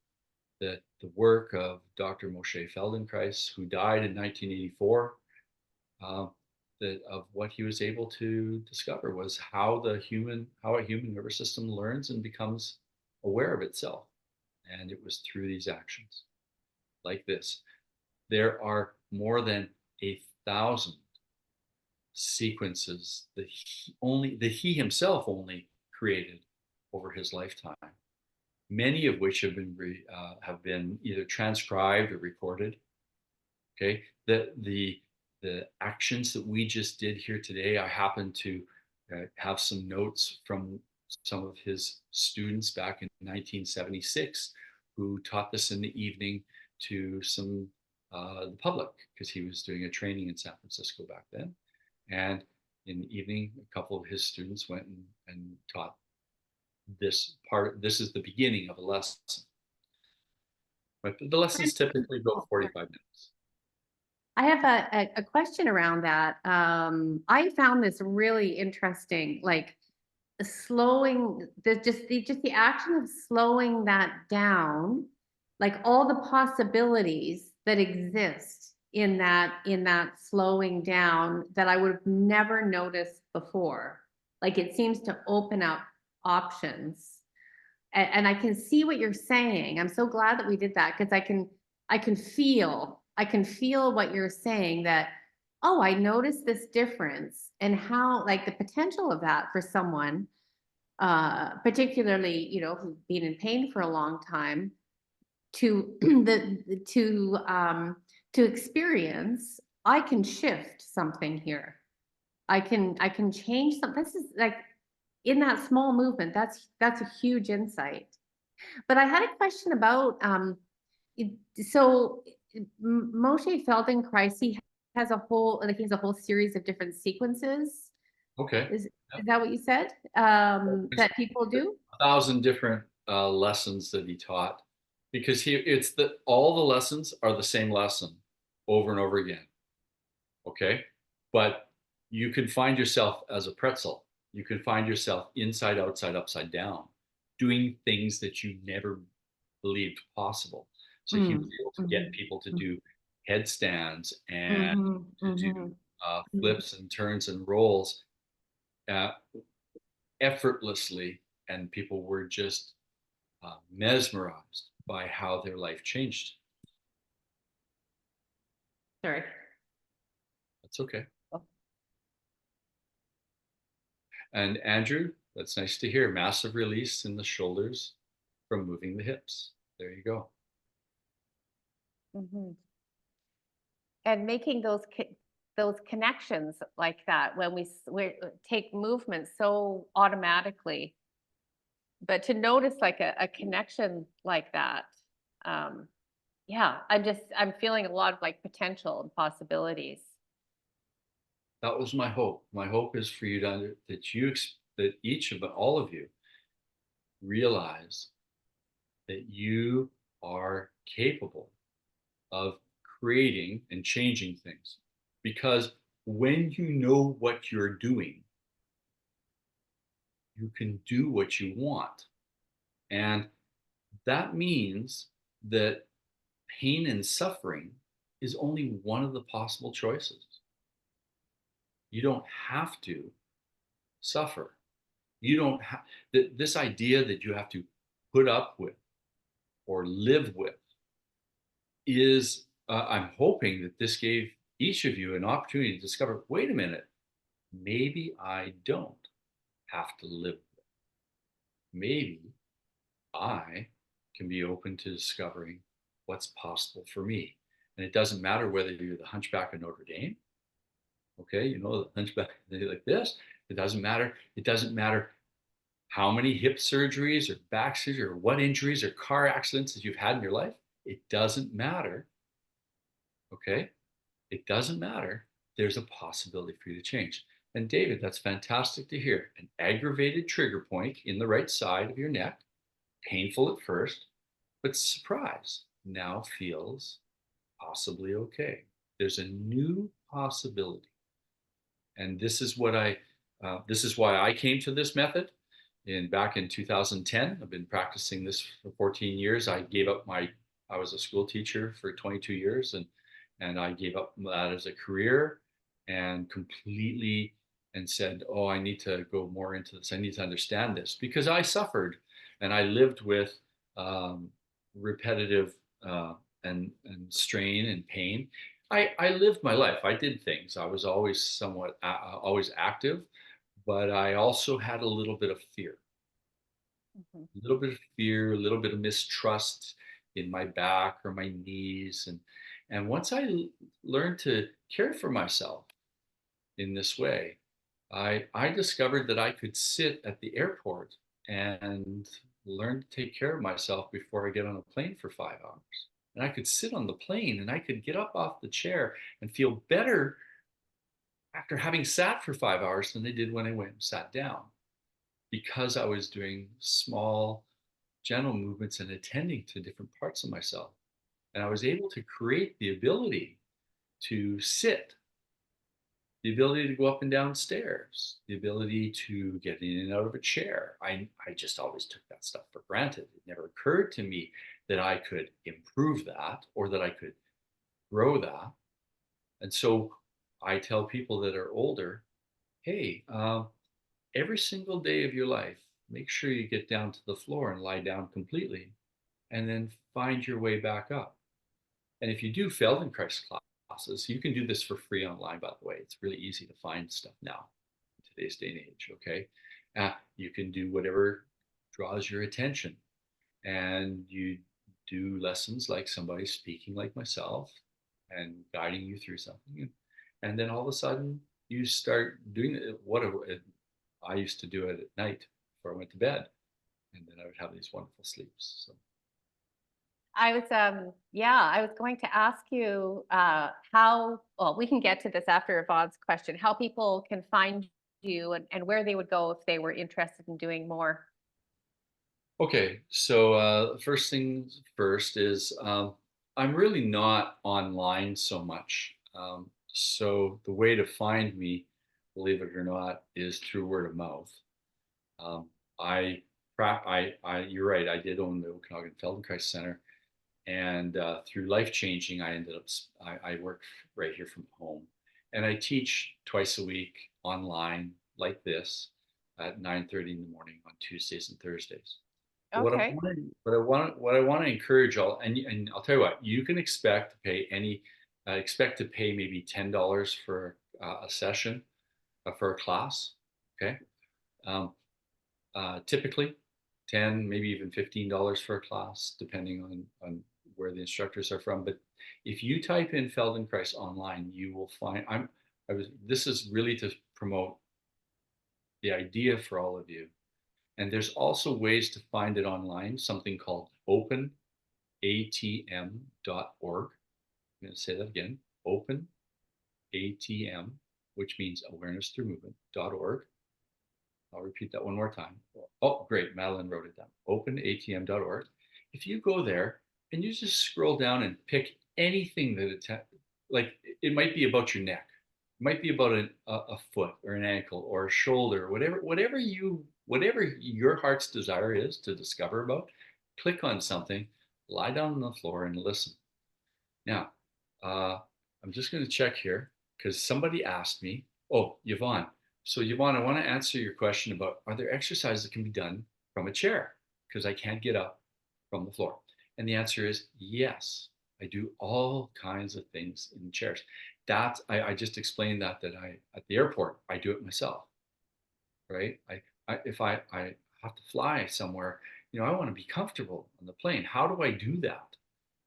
that the work of Dr. Moshe Feldenkrais, who died in 1984, that of what he was able to discover was how a human nervous system learns and becomes aware of itself. And it was through these actions like this. There are more than 1,000 sequences that he himself only created over his lifetime, many of which have been either transcribed or recorded. Okay, the actions that we just did here today, I happen to have some notes from some of his students back in 1976 who taught this in the evening to some the public, because he was doing a training in San Francisco back then. And in the evening, a couple of his students went and taught this part. This is the beginning of a lesson. But the lessons typically go 45 minutes. I have a question around that. I found this really interesting, like slowing just the action of slowing that down, like all the possibilities that exist in that slowing down that I would have never noticed before. Like it seems to open up options. And I can see what you're saying. I'm so glad that we did that, because I can feel what you're saying, that, oh, I noticed this difference, and how, like, the potential of that for someone, particularly, you know, who's been in pain for a long time, to to experience, I can shift something here. I can change something. This is like, in that small movement, that's a huge insight. But I had a question about so Moshe Feldenkrais, he has a whole series of different sequences. Okay. Is that what you said? That people do? 1,000 different lessons that he taught, because all the lessons are the same lesson over and over again. Okay, but you can find yourself as a pretzel. You can find yourself inside, outside, upside down, doing things that you never believed possible. So he was able to get people to do headstands and to do flips and turns and rolls effortlessly, and people were just mesmerized by how their life changed. Sorry. That's okay. Oh. And Andrew, that's nice to hear. Massive release in the shoulders from moving the hips. There you go. And making those connections like that, when we take movement so automatically, but to notice like a connection like that, yeah, I'm feeling a lot of like potential and possibilities. That was my hope. My hope is for you that all of you realize that you are capable of creating and changing things. Because when you know what you're doing, you can do what you want. And that means that pain and suffering is only one of the possible choices. You don't have to suffer. You don't have this idea that you have to put up with or live with is, I'm hoping that this gave each of you an opportunity to discover, wait a minute, maybe I don't have to live with it. Maybe I can be open to discovering what's possible for me. And it doesn't matter whether you're the Hunchback of Notre Dame, okay, you know, the Hunchback like this. It doesn't matter. It doesn't matter how many hip surgeries or back surgery or what injuries or car accidents that you've had in your life. It doesn't matter. Okay, it doesn't matter. there's a possibility for you to change. And David, that's fantastic to hear. An aggravated trigger point in the right side of your neck, painful at first, but surprise, now feels possibly okay. There's a new possibility. And this is why I came to this method. Back in 2010, I've been practicing this for 14 years. I was a school teacher for 22 years, and I gave up that as a career and completely and said, oh, I need to go more into this. I need to understand this because I suffered and I lived with repetitive and strain and pain. I lived my life. I did things. I was always always active, but I also had a little bit of fear, Mhm. a little bit of fear, a little bit of mistrust in my back or my knees. And once I learned to care for myself in this way, I discovered that I could sit at the airport and learn to take care of myself before I get on a plane for 5 hours. And I could sit on the plane and I could get up off the chair and feel better after having sat for 5 hours than I did when I went and sat down, because I was doing small, gentle movements and attending to different parts of myself. And I was able to create the ability to sit, the ability to go up and down stairs, the ability to get in and out of a chair. I just always took that stuff for granted. It never occurred to me that I could improve that or that I could grow that. And so I tell people that are older, hey, every single day of your life, make sure you get down to the floor and lie down completely, and then find your way back up. And if you do Feldenkrais classes, you can do this for free online, by the way. It's really easy to find stuff now in today's day and age, okay? You can do whatever draws your attention. And you do lessons like somebody speaking like myself and guiding you through something. And then all of a sudden, you start doing what I used to do it at night before I went to bed. And then I would have these wonderful sleeps. So. I was going to ask you well, we can get to this after Yvonne's question, how people can find you and where they would go if they were interested in doing more. Okay, so first things first is I'm really not online so much. So the way to find me, believe it or not, is through word of mouth. Um, I, you're right, I did own the Okanagan Feldenkrais Center. And through life changing, I ended up, I work right here from home. And I teach twice a week online like this at 9:30 in the morning on Tuesdays and Thursdays. But Okay. what I want to encourage all, and I'll tell you what, you can expect to pay expect to pay maybe $10 for a session for a class. Okay. Um, typically 10, maybe even $15 for a class, depending on where the instructors are from. But if you type in Feldenkrais online, you will find this is really to promote the idea for all of you. And there's also ways to find it online, something called openatm.org. I'm going to say that again, openatm, which means awareness through movement.org. I'll repeat that one more time. Oh, great. Madeline wrote it down. Openatm.org. If you go there and you just scroll down and pick anything that like it might be about your neck, it might be about a foot or an ankle or a shoulder, whatever your heart's desire is to discover about, click on something, lie down on the floor and listen. Now, I'm just going to check here because somebody asked me, oh, Yvonne. So Yvonne, I want to answer your question about, are there exercises that can be done from a chair? Because I can't get up from the floor. And the answer is yes. I do all kinds of things in chairs. I just explained that I at the airport, I do it myself, right? If I have to fly somewhere, I want to be comfortable on the plane. How do I do that,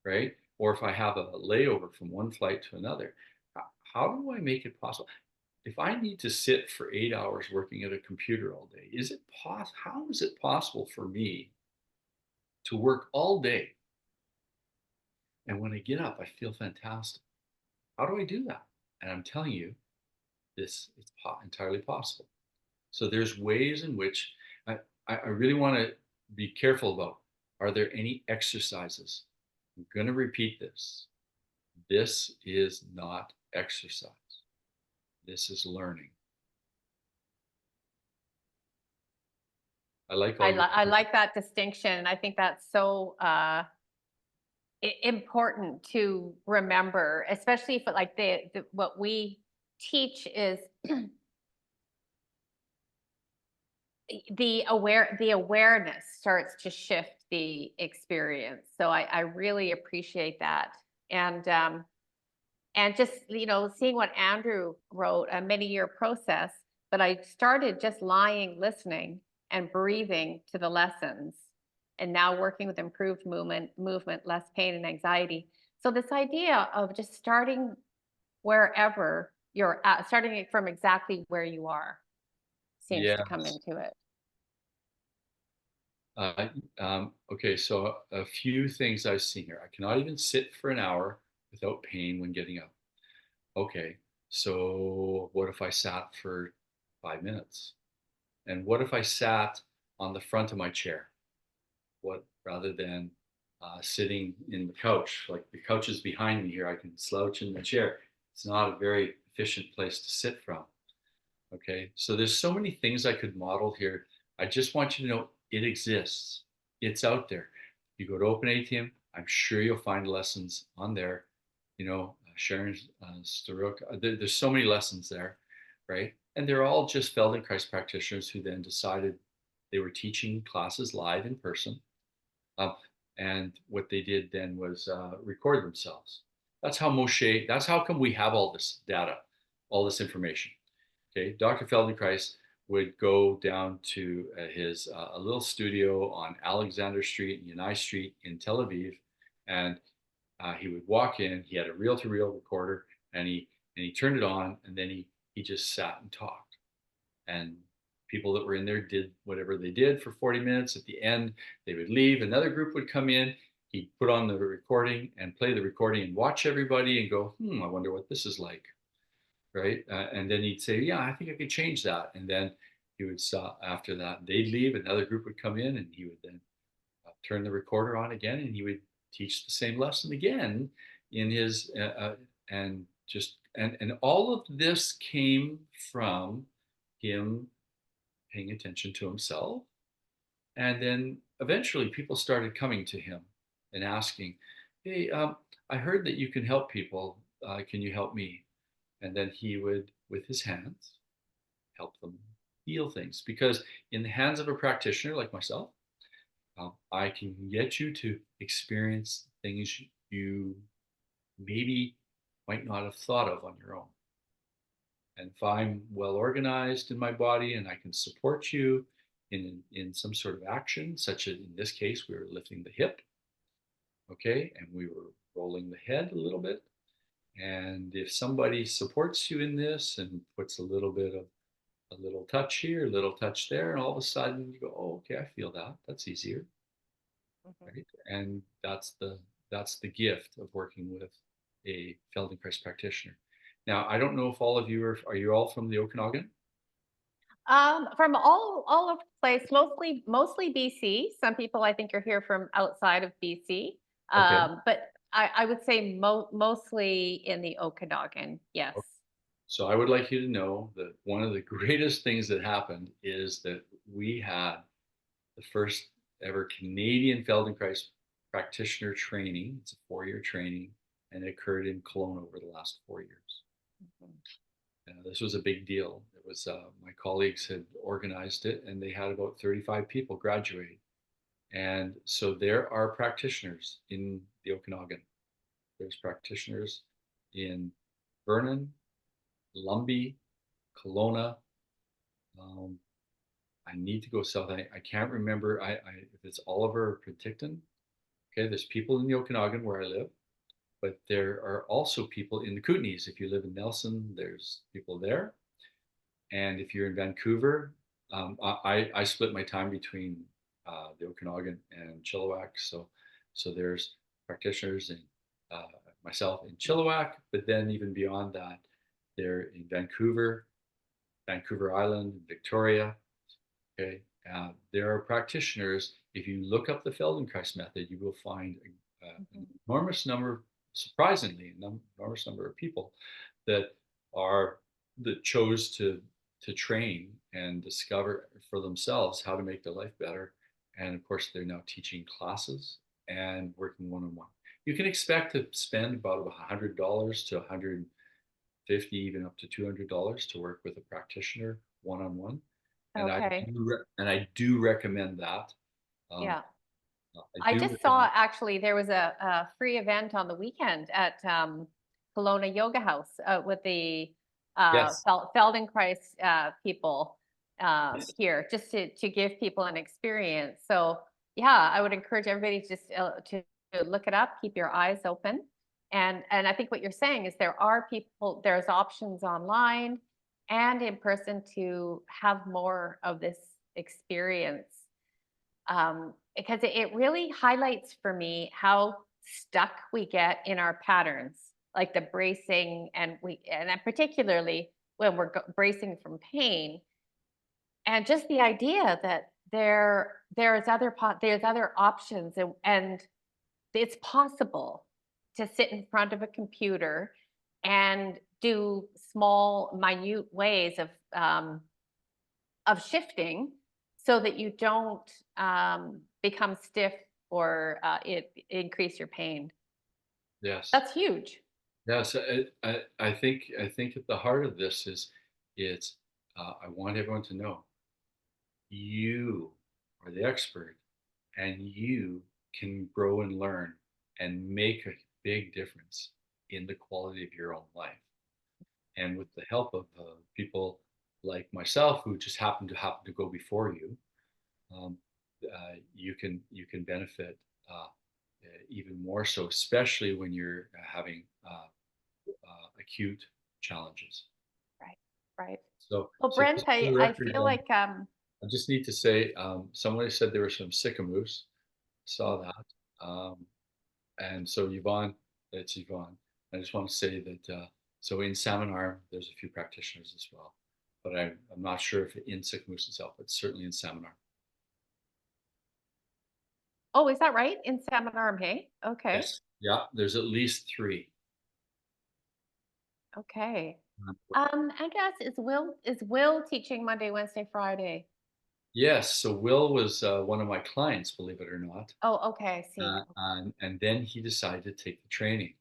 right? Or if I have a layover from one flight to another, how do I make it possible? If I need to sit for 8 hours working at a computer all day, how is it possible for me to work all day? And when I get up, I feel fantastic. How do I do that? And I'm telling you, this is entirely possible. So there's ways in which I really want to be careful about, are there any exercises? I'm going to repeat this. This is not exercise. This is learning. I like all I like that distinction. I think that's so important to remember, especially if like what we teach is the awareness starts to shift the experience. So I really appreciate that. And just, seeing what Andrew wrote, a many-year process, but I started just lying, listening, and breathing to the lessons, and now working with improved movement, less pain and anxiety. So this idea of just starting wherever you're at, starting it from exactly where you are, seems to come Yes. into it. Okay, so a few things I've seen here. I cannot even sit for an hour without pain when getting up. Okay, so what if I sat for 5 minutes? And what if I sat on the front of my chair? What, rather than sitting in the couch? Like the couch is behind me here, I can slouch in the chair. It's not a very efficient place to sit from. Okay, so there's so many things I could model here. I just want you to know it exists. It's out there. You go to OpenATM, I'm sure you'll find lessons on there. Sharon Staruk, there's so many lessons there, right? And they're all just Feldenkrais practitioners who then decided they were teaching classes live in person. And what they did then was record themselves. That's how come we have all this data, all this information. Okay, Dr. Feldenkrais would go down to his a little studio on Alexander Street and Yanai Street in Tel Aviv, and he would walk in. He had a reel-to-reel recorder, and he turned it on, and then he just sat and talked. And people that were in there did whatever they did for 40 minutes. At the end, they would leave. Another group would come in. He'd put on the recording and play the recording and watch everybody and go, I wonder what this is like. Right? And then he'd say, yeah, I think I could change that. And then he would stop after that. They'd leave, another group would come in, and he would then turn the recorder on again, and he would teach the same lesson again in his, and all of this came from him paying attention to himself. And then eventually people started coming to him and asking, hey, I heard that you can help people. Can you help me? And then he would, with his hands, help them heal things. Because in the hands of a practitioner like myself, I can get you to experience things you maybe might not have thought of on your own. And if I'm well organized in my body and I can support you in some sort of action, such as in this case, we were lifting the hip, okay, and we were rolling the head a little bit. And if somebody supports you in this and puts a little bit of a little touch here, a little touch there, and all of a sudden you go, oh, okay, I feel that. That's easier. Right? And that's the gift of working with a Feldenkrais practitioner. Now, I don't know if all of you are you all from the Okanagan? From all over the place, mostly BC. Some people I think are here from outside of BC. Okay. But I would say mostly in the Okanagan. Yes. So I would like you to know that one of the greatest things that happened is that we had the first ever Canadian Feldenkrais practitioner training. It's a 4-year training, and it occurred in Kelowna over the last 4 years. This was a big deal. It was my colleagues had organized it, and they had about 35 people graduate. And so there are practitioners in the Okanagan. There's practitioners in Vernon, Lumbee, Kelowna. I need to go south. I can't remember if it's Oliver or Penticton. Okay, there's people in the Okanagan where I live, but there are also people in the Kootenays. If you live in Nelson, there's people there. And if you're in Vancouver, I split my time between the Okanagan and Chilliwack. So there's practitioners and myself in Chilliwack, but then even beyond that, They're in Vancouver, Vancouver Island, Victoria. Okay, there are practitioners. If you look up the Feldenkrais method, you will find an enormous number, surprisingly, an enormous number of people that are that chose to train and discover for themselves how to make their life better. And of course, they're now teaching classes and working one-on-one. You can expect to spend about $100 to $150, even up to $200 to work with a practitioner one-on-one. And Okay. I do recommend that. Yeah. I I do just saw recommend. actually there was a free event on the weekend at Kelowna Yoga House with the Yes. Feldenkrais people Yes. here, just to give people an experience. So yeah, I would encourage everybody to look it up, keep your eyes open, and I think what you're saying is there's options online and in person to have more of this experience, because it really highlights for me how stuck we get in our patterns, like the bracing, and then particularly when we're bracing from pain, and just the idea that there's other options, and it's possible to sit in front of a computer and do small, minute ways of shifting so that you don't become stiff or increase your pain. Yes. That's huge. Yes. I think at the heart of this is it's. I want everyone to know you are the expert, and you can grow and learn and make a big difference in the quality of your own life. And with the help of people like myself, who just happen to go before you, um, you can benefit even more so, especially when you're having acute challenges. Right. Right. So, Well, so Brent, just for the I record, feel like I just need to say, somebody said there were some sycamoose. Saw that, and so Yvonne, it's Yvonne. I just want to say that so in Salmon Arm, there's a few practitioners as well, but I'm not sure if in Sycamoose itself, but certainly in Salmon Arm. oh, is that right? In Salmon Arm, hey? Okay. Yes, yeah, there's at least three. Okay. Um, I guess is Will teaching Monday, Wednesday, Friday? Yes, so Will was one of my clients, believe it or not, Oh, okay, I see. and then he decided to take the training.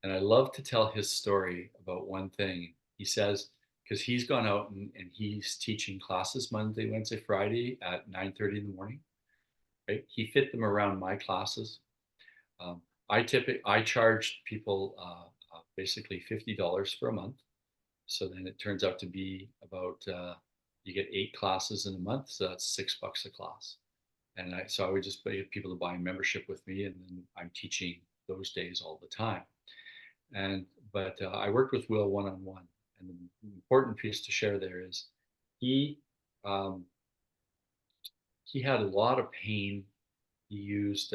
And I love to tell his story about one thing. He says, because he's gone out and he's teaching classes Monday, Wednesday, Friday at 9:30 in the morning. Right? He fit them around my classes. Um, I charge people basically $50 for a month. So then it turns out to be about you get 8 classes in a month, so that's $6 a class. And so I would just get people to buy a membership with me, and then I'm teaching those days all the time. And but I worked with Will one-on-one, and the important piece to share there is he um, he had a lot of pain. He used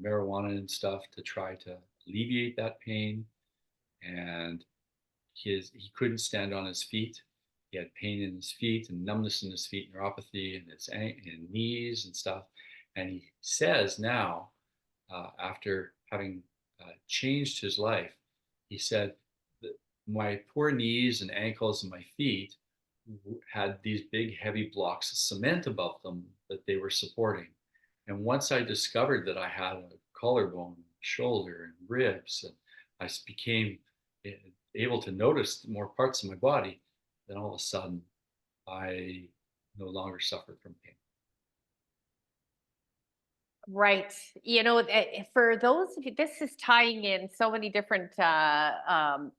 marijuana and stuff to try to alleviate that pain, and he couldn't stand on his feet. He had pain in his feet and numbness in his feet, neuropathy in his knees and stuff. And he says now, after having changed his life, he said that my poor knees and ankles and my feet had these big heavy blocks of cement above them that they were supporting. And once I discovered that I had a collarbone, shoulder, and ribs, and I became able to notice more parts of my body, then all of a sudden I no longer suffered from pain. Right. For those of you, this is tying in so many different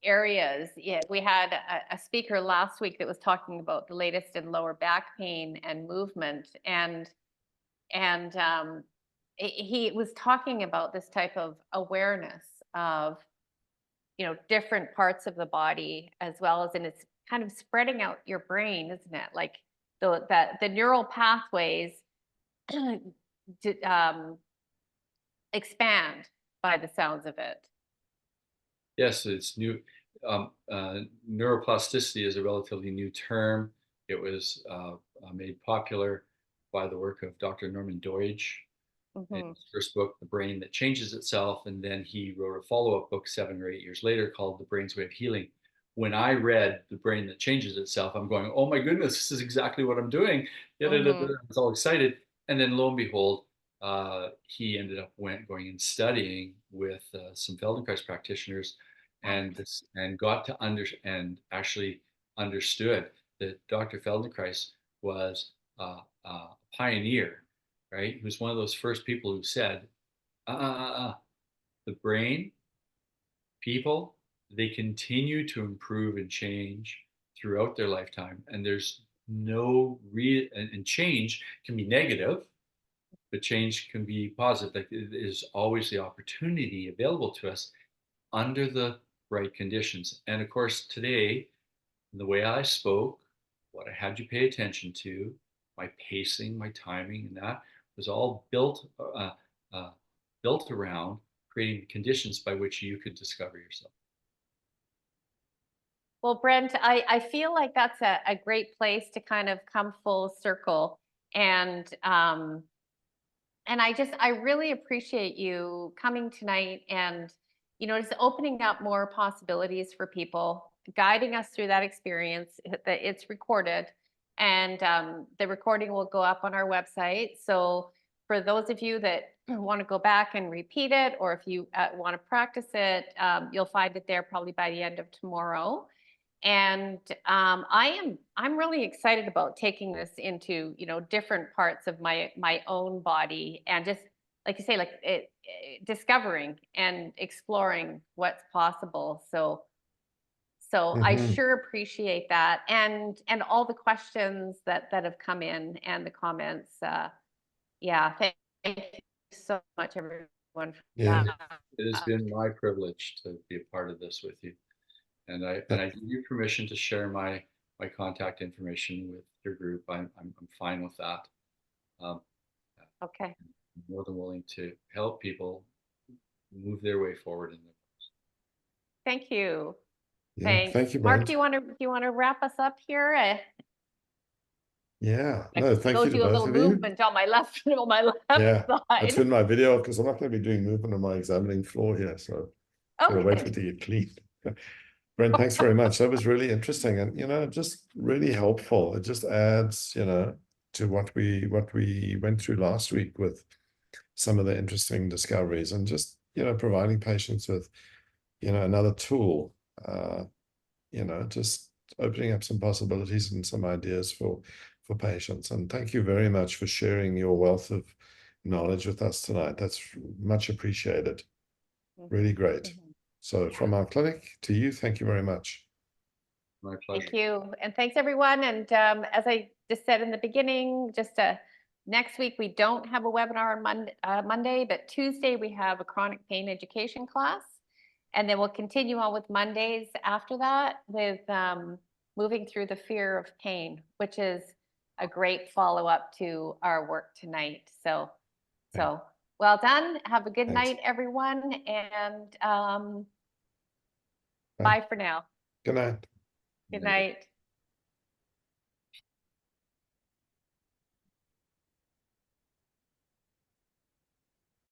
areas. Yeah, we had a speaker last week that was talking about the latest in lower back pain and movement, and he was talking about this type of awareness of different parts of the body, as well as, and it's kind of spreading out your brain, isn't it? Like the neural pathways expand by the sounds of it. Yes, it's new. neuroplasticity is a relatively new term. It was made popular by the work of Dr. Norman Doidge in his first book, The Brain That Changes Itself. And then he wrote a follow-up book 7 or 8 years later called The Brain's Way of Healing. When I read The Brain That Changes Itself, I'm going, oh my goodness, this is exactly what I'm doing. I was all excited. And then lo and behold, he ended up going and studying with some Feldenkrais practitioners and got to actually understood that Dr. Feldenkrais was a pioneer, right? He was one of those first people who said, the brain, people, they continue to improve and change throughout their lifetime. And there's no and change can be negative, but change can be positive. Like, there's always the opportunity available to us under the right conditions. And of course, today, the way I spoke, what I had you pay attention to, my pacing, my timing, and that was all built around creating the conditions by which you could discover yourself. Well, Brent, I feel like that's a great place to kind of come full circle. And I really appreciate you coming tonight and, just opening up more possibilities for people, guiding us through that experience. That it's recorded, and the recording will go up on our website. So for those of you that want to go back and repeat it, or if you want to practice it, you'll find it there probably by the end of tomorrow. And I'm really excited about taking this into, different parts of my own body, and just like you say, like discovering and exploring what's possible. So I sure appreciate that, and all the questions that have come in, and the comments. Yeah, thank you so much, everyone. Yeah. It has been my privilege to be a part of this with you. And I give you permission to share my contact information with your group. I'm fine with that. Okay. I'm more than willing to help people move their way forward in their lives. Thank you. Yeah, Thanks. thank you, Mark, Brent. do you want to wrap us up here? Yeah, no, thank you to do a both little of you. movement on my left Yeah, side. I turned my video off because I'm not going to be doing movement on my examining floor here, so I'm going to wait for it to get clean. Brent, thanks very much. That was really interesting, and just really helpful. It just adds, to what we went through last week with some of the interesting discoveries, and just providing patients with another tool. Just opening up some possibilities and some ideas for patients. And thank you very much for sharing your wealth of knowledge with us tonight. That's much appreciated. Really great. So from our clinic to you, thank you very much. My pleasure. Thank you. And thanks, everyone. And as I just said in the beginning, next week, we don't have a webinar on Monday, but Tuesday, we have a chronic pain education class. And then we'll continue on with Mondays after that with moving through the fear of pain, which is a great follow-up to our work tonight. So well done. Have a good night, everyone. And bye for now. Good night. Good night.